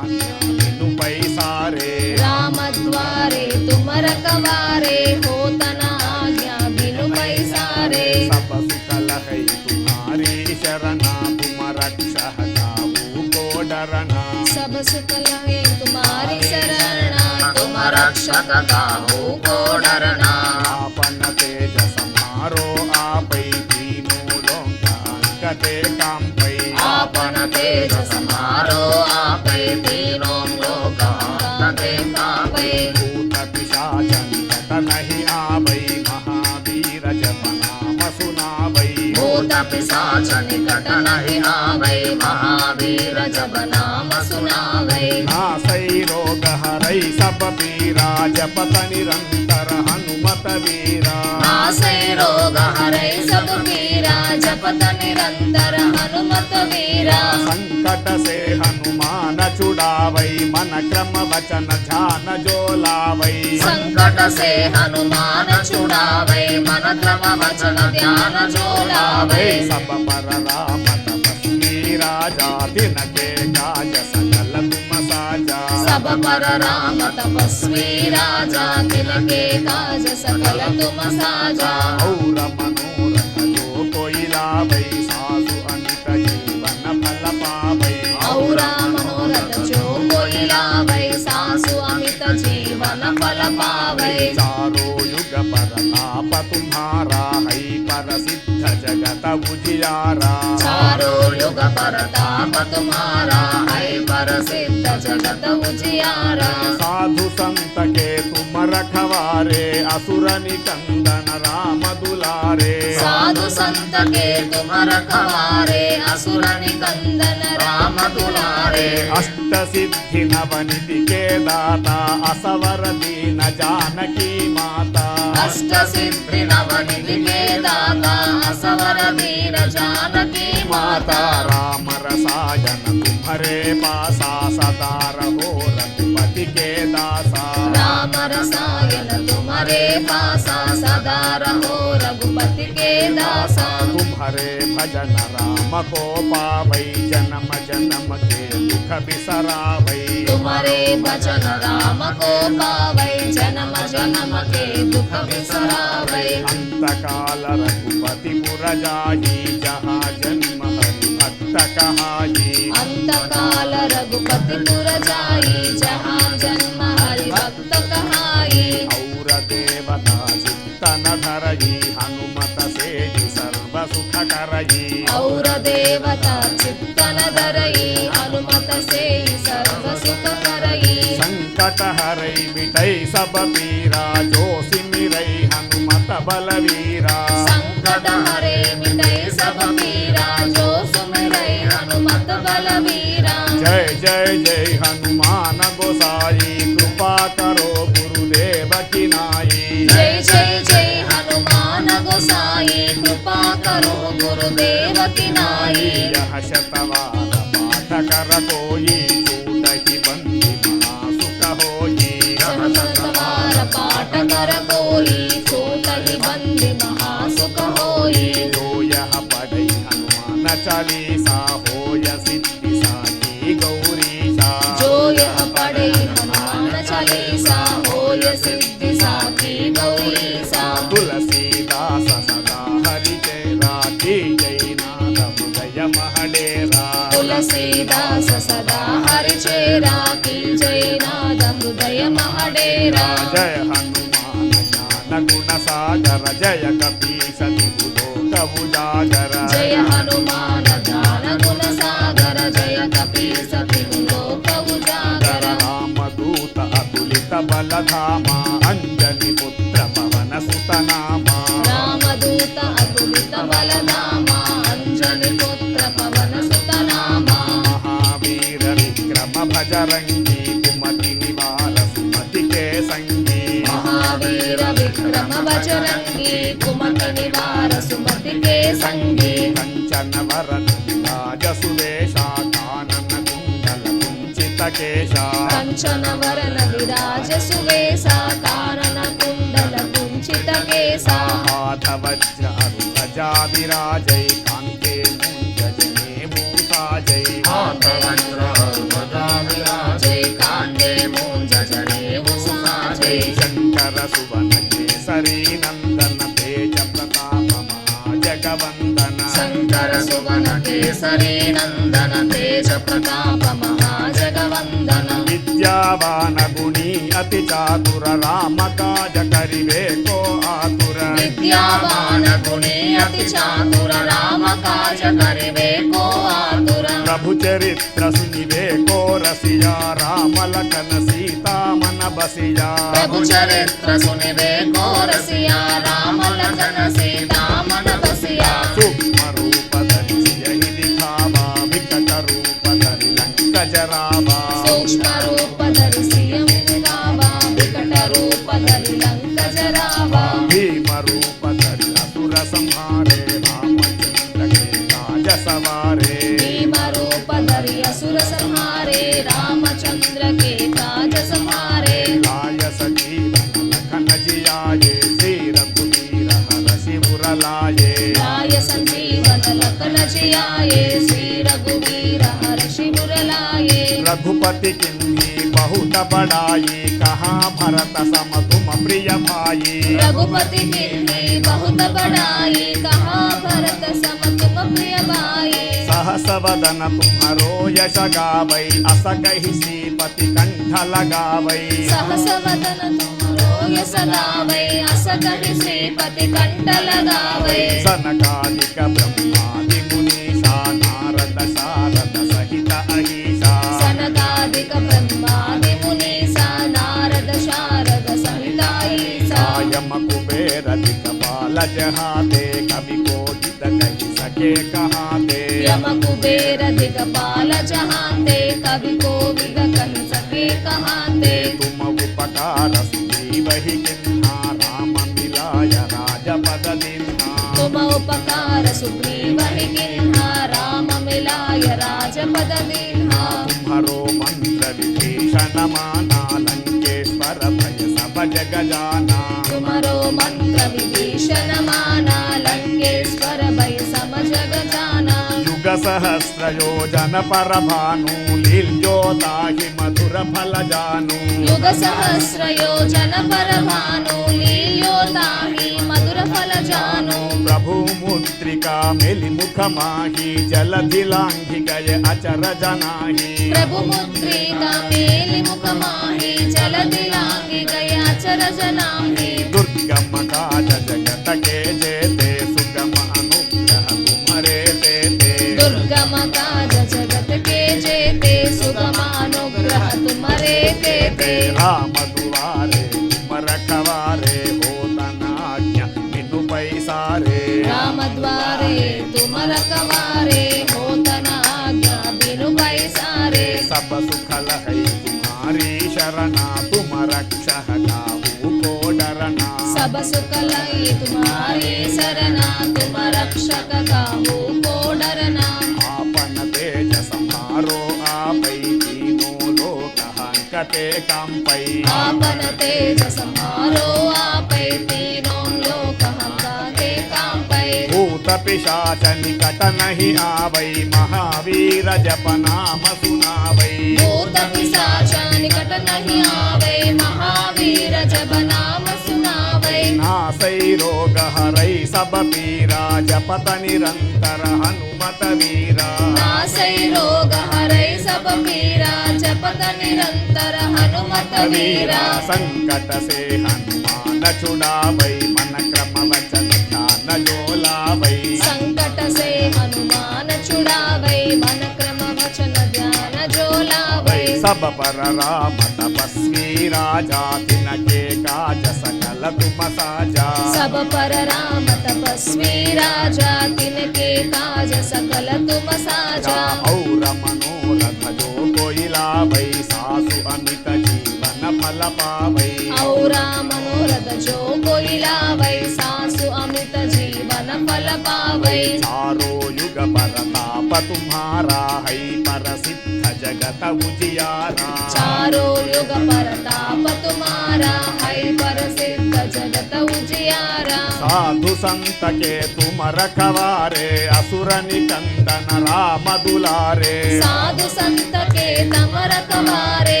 बिनु पैसारे राम द्वारे तुम रखवारे हो तना आज्ञा बिनु पैसारे सब सुकल है तुम्हारी शरणा तुम रक्षा काहू को डरना सब सुकल है तुम्हारी शरणा तुम रक्षक काहू को डरना आपन तेज समारो आपै तीनों लोकांकते कांपै आपन तेज समारो आपै तीनों लोकांकते कांपै भूत पिशाच निकट नहीं आवै महावीर जप नाम सुनावै भूत पिशाच निकट नहीं आवै महावीर जब नाम सुनावै नासै रोग हरै सब पीरा जपत निरंतर हनुमत वीरा नासै रोग हरै सब पीरा जपत निरंतर हनुमत वीरा संकट से हनुमान छुड़ावै मन क्रम वचन ध्यान जो लावै संकट से हनुमान छुड़ावै मन क्रम वचन ध्यान जो लावै सब पर राम तपस्वी राजा दिन के काज सकल तुम साजा सब पर राम तपस्वी राजा तिनके काज सकल तुम साजा और मनोरथ जो कोई लावै सासु अनित जीवन फल पावै और मनोरथ जो कोई लावै सासु अमित जीवन फल पावै चारों युग परताप तुम्हारा है परसिद्ध जगत उजियारा चारों युग परताप तुम्हारा है प्रसिद्ध जगत उजियारा साधु संत के तुम रखवारे असुर निकंदन राम दुलारे साधु संत के तुम रखवारे असुर निकंदन राम दुलारे अष्ट सिद्धि नवनिधि के दाता असवर दीन जानकी माता अष्ट सिद्धि नवनिधि के दाता असवर दीन जानकी माता राम रसायन तुम्हारे पासा सदा रहो रघुपति के दासा राम रसायन तुम्हारे पासा सदा रहो रघुपति के दासा तुम्हारे भजन राम को पावै जन्म जन्म के दुख बिसरावै तुम्हारे भजन राम को पावै जन्म जन्म के दुख बिसरावै अंत काल रघुपति पुर जाई जहाँ जन्म हरि भक्त कहाई अंत काल रघुपति पुर जाई जहाँ जन्म हरि भक्त कहाई और देवता चित्तन धरई हनुमत से सर्व सुख करई और देवता चित्तन धरई हनुमत से सर्व सुख करई संकट हरई मिटई सब पीरा जो सिमिरई हनुमत बलवीरा संकट हरे मिटै सब पीरा जो सुमिरै हनुमत बलवीरा जय जय जय हनुमान गोसाई कृपा करो गुरुदेव की नाई जय जय जय हनुमान गोसाई कृपा करो गुरुदेव की नाई यह शतवार पाठ कर कोई छूटहि बंदी महासुख होई सतवार पाठ कर कोई छूटहि बंदी महासुख होई जो यह पढ़ई हनुमान चालीसा होय सिद्धि साखी गौरीशा जो यह पढ़े हनुमान चालीसा होय सिद्धि साखी गौरीसा तुलसीदास सदा हरि जय राखी जय नाद हृदय महडेरा तुलसीदास सदा हरि चेरा की जय नाद हृदय महडेरा जय हनुमान ज्ञान गुण सागर जय कपीस तिबुलो कबुजागर जय हनुमान ज्ञान गुण सागर जय कपीस तिलोक उजागर रामदूत अतुलित बलधामा अंजनी पुत्र पवन सुत नामा रामदूत अतुलित बलधामा अंजनी पुत्र पवन सुत नामा महावीर विक्रम भजरंगी कुमति निवार सुमति के संगी महावीर विक्रम बजरंगी कुमति निवार सुमति के संगी कंचन वरन विराज सुवेशा कानन कुंडल कुंचित केशा कंचन वरन विराज सुवेशा कानन कुंडल कुंचित केसा हाथ वज्र ध्वजा विराजै कांते मुंजने भूषा जय हाथ वज्र ध्वजा विराजै कांडे मूंज जनेऊ साजै शंकर सुवन केसरी नंदन तेज प्रताप महाजगवंदन शंकर सुवन केसरी नंदन तेज प्रताप महाजगवंदन विद्यावान गुणी अति चातुर राम काज करिवे को आतुर विद्यावान गुणी अति चातुर राम काज करिवे को आतुर प्रभु चरित्र सुनिवे को रसिया राम लखन सीता मन बसिया प्रभु चरित्र सुनिवे को रसिया राम लखन सीता मन बसिया सूक्ष्म रूप धरि सियहि दिखावा विकट रूप धरि लंक जरावा सूक्ष्म रूप धरि सियहि दिखावा विकट रूप धरि लंक जरावा भीम रूप धरि असुर संहारे रामचंद्र के काज सवारे भीम रूप धरि असुर संहारे रामचंद्र के काज संहारे लाय सजीवन लखन जियाये श्री रघुवीर हरषि उर लाये लाय संजीवन लखन जियाये श्री रघुवीर हर्षि उर लाये रघुपति किन्ही बहुत बड़ाई कहाँ भरत सम तुम प्रिय भाई रघुपति किन्ही बहुत बड़ाई कहाँ भरत सम तुम प्रिय भाई सहस वदन तुम्हारो यश गावै अस कहि श्रीपति कंठ लगावै सहस वदन तुम्हारो यश गावै अस कहि श्रीपति कंठ लगावै सनकादिक ब्रह्मादि मुनीषा नारद शारद सहित अहिषा सनकादिक ब्रह्मादि मुनीसा नारद शारद सहित ईसा यम कुबेर दिक्पाल जहाते कवि कोटित कहि सके कहाते यम कुबेर दिगपाल जहाते कवि कोविद कहि सके कहाते तुम उपकार सुग्रीवहि किन्हा राम मिलाय राजपद दिन्हा तुम उपकार सुग्रीवहि किन्हा राम मिलाय राजपद दीन्हा तुम्हारो मंत्र विभीषण माना लंकेश्वर भय सब जग जाना तुमरो मंत्र विभीषण माना लंकेश्वर भय सम जग जाना युग सहस्र योजन पर भानु लील्योताहि मधुर फल जानु युग सहस्र योजन पर भानु लील्योताहि मधुर फल जानु प्रभु मुद्रिका मिलि मुख माही जलधि लांघि गय अचर जनाही प्रभु मुद्रिका मेलि मुख माहि जलधि लांघि गया अचर जनाहि दुर्गम काज जगत के जेते सुगम अनुग्रह तुम्हारे तेते दुर्गम काज जगत के जेते सुगम अनुग्रह तुम्हारे तेते राम दुआरे तुम रखवारे हो तनाज्ञा बिनु पैसारे राम द्वारे तुम रखवारे हो तना आज्ञा बिनु पैसारे सब सुखल है तुम्हारी शरणा तुम रक्षह काहू को डरना सब सुख लई तुम्हारी शरणा तुम रक्षक काहू को डरना आपन तेज संहारो आपै तीनों लोक हंकते कंपै आपन तेज समारो आपै तीनों लोक हंकाते कांपै भूत पिशाच निकट नहीं आवै महावीर जप नाम सुनावै भूत पिशाच निकट नहीं आवे महावीर जप नाम सुनावै नासै रोग हरै सब पीरा जपत निरंतर हनुमत वीरा नासै रोग हरै सब पीरा जपत निरंतर हनुमत वीरा संकट से हनुमान छुड़ावै मन क्रम वचन ध्यान जो लावै संकट से हनुमान छुड़ावै मन क्रम वचन ध्यान जो लावै सब पर राम तपस्वी राजा तिनके काज सकल तुम साजा सब पर राम तपस्वी राजा तिनके काज सकल तुम साजा और मनोरथ जो कोई लावै सासु अमित जीवन फल पावै और मनोरथ जो कोई लावै सासु अमित जीवन फल पावै चारो युग परताप तुम्हारा है परसिद्ध जगत उजियारा चारों युग परताप तुम्हारा है प्रसिद्ध जगत उजियारा साधु संत के तुम रखवारे असुर निकंदन राम दुलारे साधु संत के तम रखवारे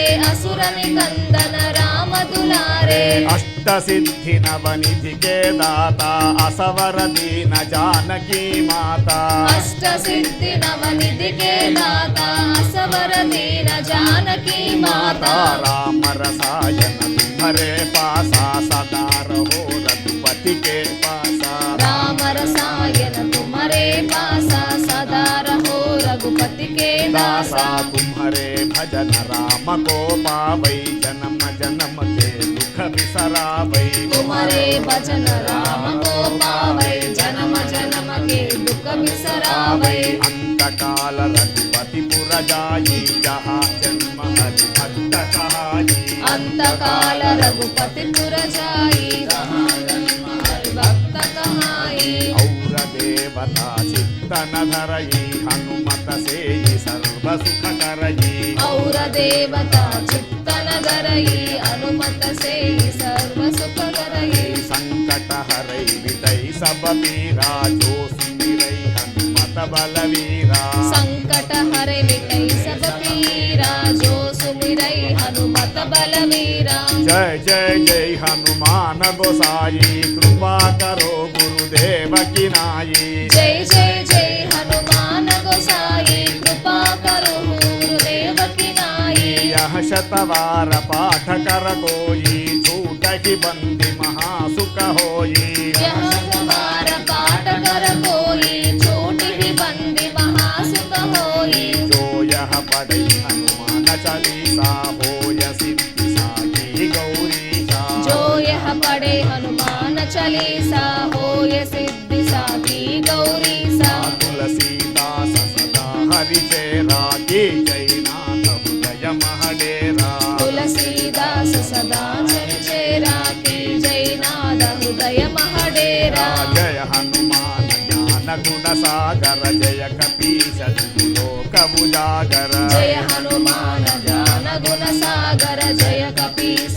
असुर निकंदन राम दुलारे अष्ट सिद्धि नवनिधि के दाता असवर दीन जानकी माता अष्ट सिद्धि नवनिधि के दाता असवर दीन जानकी माता राम रसायन तुम्हारे पासा सदा रहो रघुपति के पासा राम रसायन तुम्हारे पासा सदा रहो रघुपति के दासा तुम्हारे भजन राम को पावै जन्म जन्म के दुख बिसरावै तुम्हारे भजन राम को पावै जन्म जन्म के दुख बिसरावै आवै अंतकाल रघुपति पुर जाई जहाँ जन्म हरि भक्त कहाई अंतकाल रघुपति पुर जाई जहाँ जन्म हरि भक्त कहाई और देवता चित्तन धरई हनुमत से सर्व सुख करई और देवता चित्तन धरई हनुमत से सर्व सुख करई संकट हरई विदई सब पीरा जो सुमिरई हनुमत बलवीरा संकट हरे मिटई सब पीरा जो सुमिरई हनुमत बलवीरा जय जय जय हनुमान गोसाई कृपा करो गुरुदेव की नाई जय जय जय हनुमान गोसाई कृपा करो गुरुदेव की नाई यह शतवार पाठ कर कोई झूठ की बंदी महासुख होई यह सवार पाठ कर कोई छोट ही बंदी महासुख होई जो यह पढ़ई हनुमान चालीसा होय सिद्धि साखी गौरीशा जो यह पढ़े हनुमान चालीसा होय सिद्धि साखी गौरीसा तुलसीदास सदा हरि चेरा की जय नाथ हृदय महडेरा तुलसीदास सदा चेरा की जय नाद हृदय महडेरा जय हनुमान ज्ञान गुण सागर जय कपीश लोक उजागर जय हनुमान ज्ञान गुण सागर जय कपीस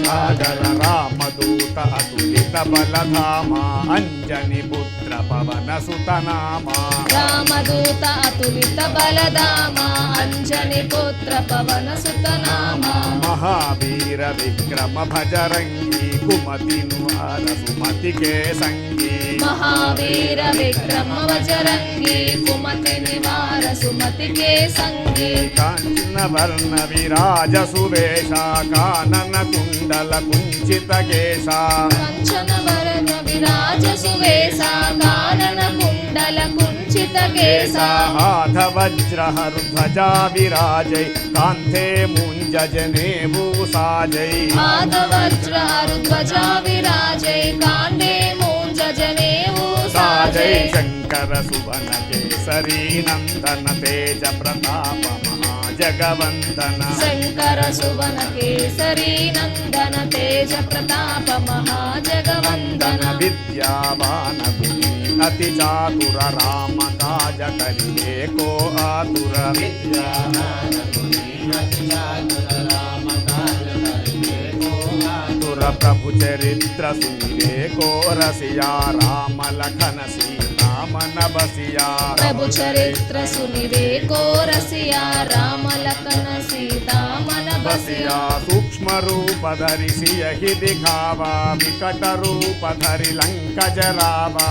सागर रामदूत अतुलित बलधामा अंजनी पुत्र पवन सुत नामा रामदूत अतुलित बलधामा अंजनी पुत्र पवन सुत नामा महावीर विक्रम भजरंगी कुमति नुआर सुमति के संगी महावीर विक्रम बजरंगी कुमति निवार सुमति के संगी कांचन वर्ण विराज सुवेशा कानन कुंडल कुंचित केशा कंचन वरण विराज सुवेशा कानन कुंडल कुंचित केसा हाथ वज्र ध्वजा विराजै कांथे मुंज जनेऊ साजै पाद वज्र ध्वजा विराजै कांडे मूंज जनेऊ साजै साजै शंकर सुवन केसरी नंदन तेज प्रताप महाजगवंदन शंकर सुवन केसरी नंदन तेज प्रताप महाजगवंदन विद्यावान गुणी अति चातुर राम काज करिए को आतुर विद्यावान गुणी अति चातुर राम काज करिए को आतुर प्रभु चरित्र सुनिए को रसिया राम लखन सीता मन बसिया प्रभु चरित्र सुनिरे को रसिया राम लखन सीता मन बसिया सूक्ष्म रूप धरि सियहि दिखावा विकट रूप धरि लंक जरावा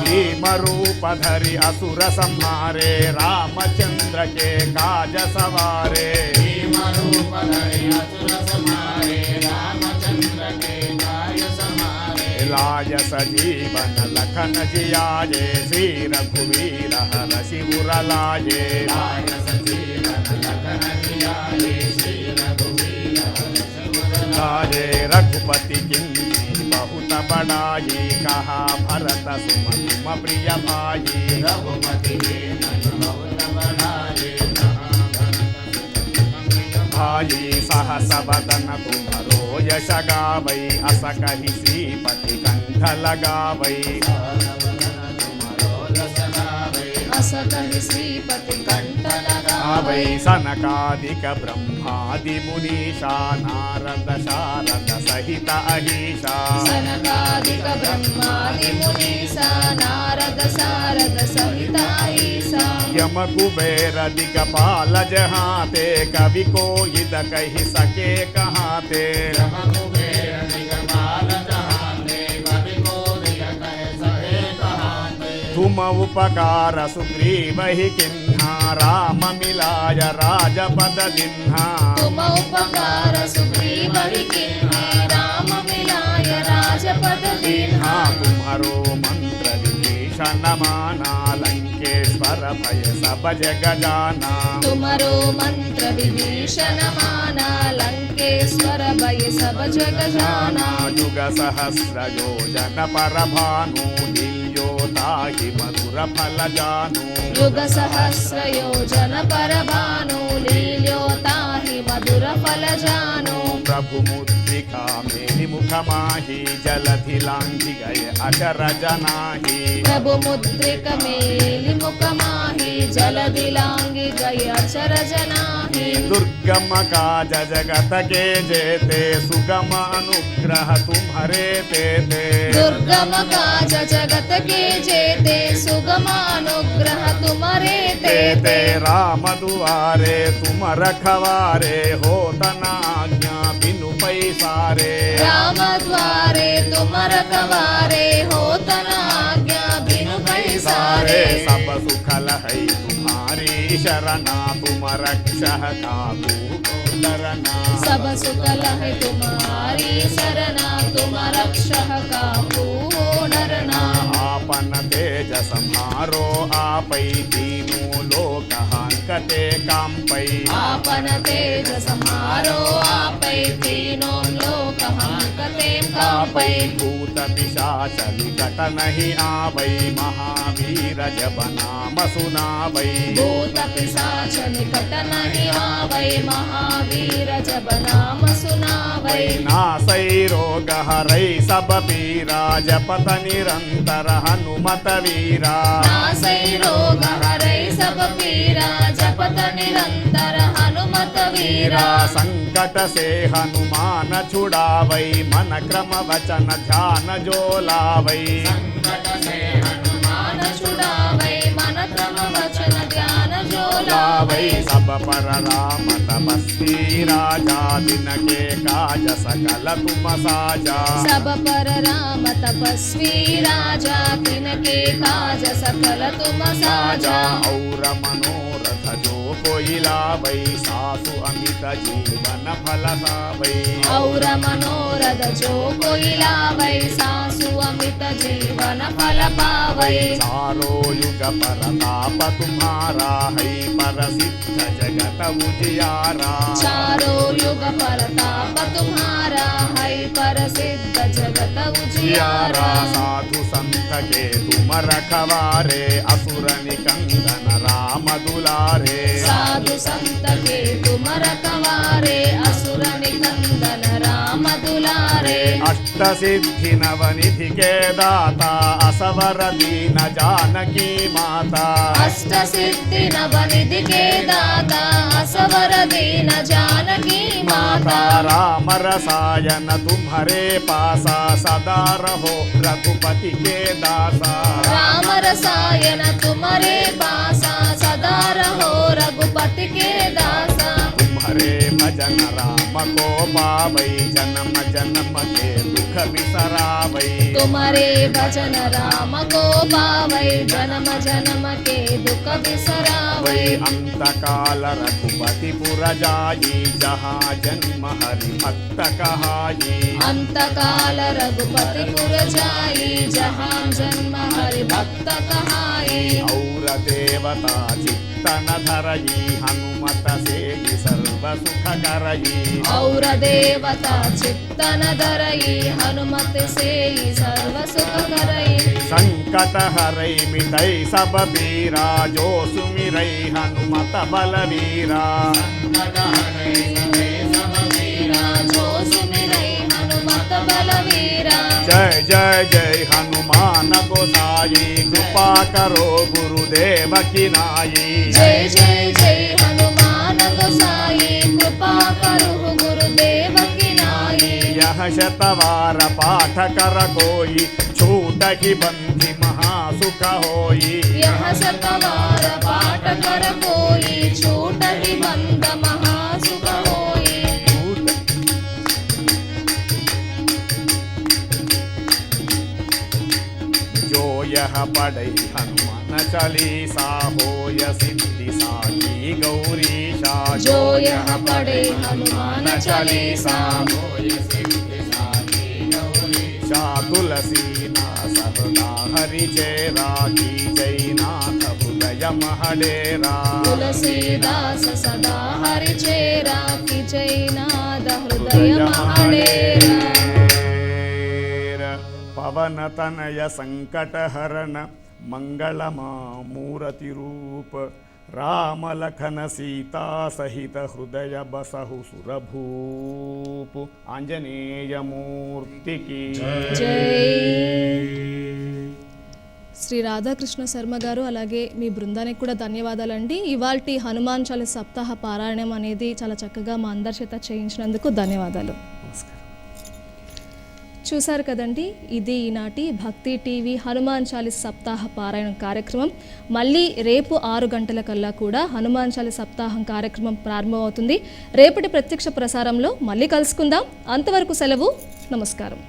भीम रूप धरि असुर संहारे रामचंद्र के काज सवारे भीम रूप धरि असुर संहारे रामचंद्र के काज सवारे लाय सजीवन लखन जियाजे श्री रघुवीर हर शिवर लाये लाय सजीवन लखन जियाजे श्री रघुवीर हर शिवर लाये रघुपति किंगी बहुत बड़ाई कहा भरत सुमन प्रिय भाई रघुपति बहुत बड़ाई भाई सहस बदन तुम्हारो यश गावै अस कहि श्रीपति कंठ लगावै अस कहि श्रीपति कंठ लगावै सनकादिक ब्रह्मादि मुनीषा नारद शारद सहित अहिषा सनकादिक ब्रह्मादि मुनीसा नारद सारद सहित ईसा यम कुबेर दिगपाल जहाते कवि को हित कहि सके कहाते तुम उपकार सुग्रीव ही किन्हा राम मिलाय राजपद दिन्हा तुम उपकार सुग्रीव ही किन्हे राम मिलाय राजपद दीन्हा तुम्हारो मंत्र विभीषण विभीषण माना लंकेश्वर भय सब जग जाना तुमरो मंत्र विभीषण माना लंकेश्वर भय सब जग जाना युग सहस्र योजन पर भानु लील्यो ताहि मधुर फल जानु युग सहस्र योजन पर भानु लील्यो ताहि मधुर फल जानु प्रभु मुद्रिका मेरी मुख माही जलधि लांघि गए अचर जनाही प्रभु मुद्रिक मेलि मुख माही जलधि लांघि गए अचर जनाही दुर्गम काज जगत के जेते सुगम अनुग्रह तुम्हारे तेते दुर्गम काज जगत के जेते सुगम अनुग्रह तुम्हारे तेते तेते राम दुआरे तुम रखवारे हो तना आज्ञा बिनु पैसारे राम द्वारे तुम रखवारे हो तना आज्ञा बिनु पैसारे सब सुखल है तुम्हारी शरणा तुम रक्षः काहू को डरना सब सुकल है तुम्हारी शरणा तुम रक्षः काहू को डरना आपन तेज सम्हारो आपै तीनों लोक हांकते कांपै आपन तेज समारो आपै तीनों लोक हांकते कापै भूत पिशाच विकट नहीं आवै महावीर जब नाम सुनावै भूत पिशाच निकट नहीं आवै महावीर जब नाम सुनावै नासै रोग हरै सब पीरा जपत निरंतर हनुमत वीरा नासै रोग हरै सब पीरा जपत निरंतर हनुमत वीरा संकट से हनुमान छुड़ावै मन क्रम वचन ध्यान जो लावै संकट से हनुमान मान छुड़ावै मन क्रम वचन ध्यान जो लावै सब पर राम तपस्वी राजा दिन के काज सकल तुम साजा सब पर राम तपस्वी राजा तिनके काज सकल तुम साजा और मनोरथ जो कोई लावै सासु अमित जीवन फल सावै और मनोरथ जो कोई लावै सासु अमित जीवन फल पावै चारो युग परताप तुम्हारा है प्रसिद्ध जगत उजियारा चारो युग परताप तुम्हारा है प्रसिद्ध जगत उजियारा साधु संत के तुम रखवारे असुर निकंदन राम दुलारे साधु संत के तुम रखवारे असुर निकंदन राम दुलारे अष्ट सिद्धि नवनिधि के दाता असवर दीन जानकी माता अष्ट सिद्धि नवनिधि के दाता असवर दीन जानकी माता राम रसायन तुम्हारे पासा सदा रहो रघुपति के दासा राम रसायन तुम्हारे पासा सदा रहो रघुपति के दासा तुम्हारे भजन राम को पावै जन्म जन्म के दुख बिसरावै तुम्हारे भजन राम को पावै जन्म जन्म के दुख बिसरावै अंत काल रघुपति पुर जाई जहाँ जन्म हरि भक्त कहाई अंत काल रघुपति पुर जाई जहाँ जन्म हरि भक्त कहाई और देवता चित्तन धरई हनुमत से सर्व सुख करई और देवता चित्तन धरई हनुमत से सर्व सुख करई संकट हरै मिटै सब पीरा जो सुमिरै हनुमत बलवीरा संकट हरै सबै सब पीरा जो सुमिरै हनुमत बलवीरा जय जय जय हनुमान गोसाई कृपा करो गुरुदेव की नाई जय जय जय हनुमान गोसाई कृपा करो गुरुदेव की नाई यह शतवार पाठ कर कोई छूट ही बंधी महासुख होई यह शतवार पाठ कर कोई छूट ही बंद महासुख होई जो यह पढ़ई हनुमान चालीसा होय सिद्धि साखी गौरीशा जो यह पढ़े हनुमान चालीसा होय सिद्धि साखी गौरी जा तुलसीदास सदा हरि चेरा की जैनाथ हृदय महडेरा तुलसीदास सदा हरि चेरा की जयनाद हृदय महाडेरा पवन तनय संकटहरण मंगलमा मूर्ति रूप राम लखन सीता सहित हृदय बसहु सुरभूप आंजनेय मूर्ति की జై శ్రీ రాధాకృష్ణ శర్మ గారు అలాగే మీ బృందానికి కూడా ధన్యవాదాలండి. ఇవాల్టి హనుమాన్ చాలీసా సప్తాహ పారాయణం అనేది చాలా చక్కగా మా అందరి చేత చేయించినందుకు ధన్యవాదాలు. చూశారు కదండి, ఇది ఈనాటి భక్తి టీవీ హనుమాన్ చాలీసా సప్తాహ పారాయణం కార్యక్రమం. మళ్ళీ రేపు 6 గంటలకల్లా కూడా హనుమాన్ చాలీసా సప్తాహం కార్యక్రమం ప్రారంభమవుతుంది. రేపటి ప్రత్యక్ష ప్రసారంలో మళ్ళీ కలుసుకుందాం. అంతవరకు సెలవు. నమస్కారం.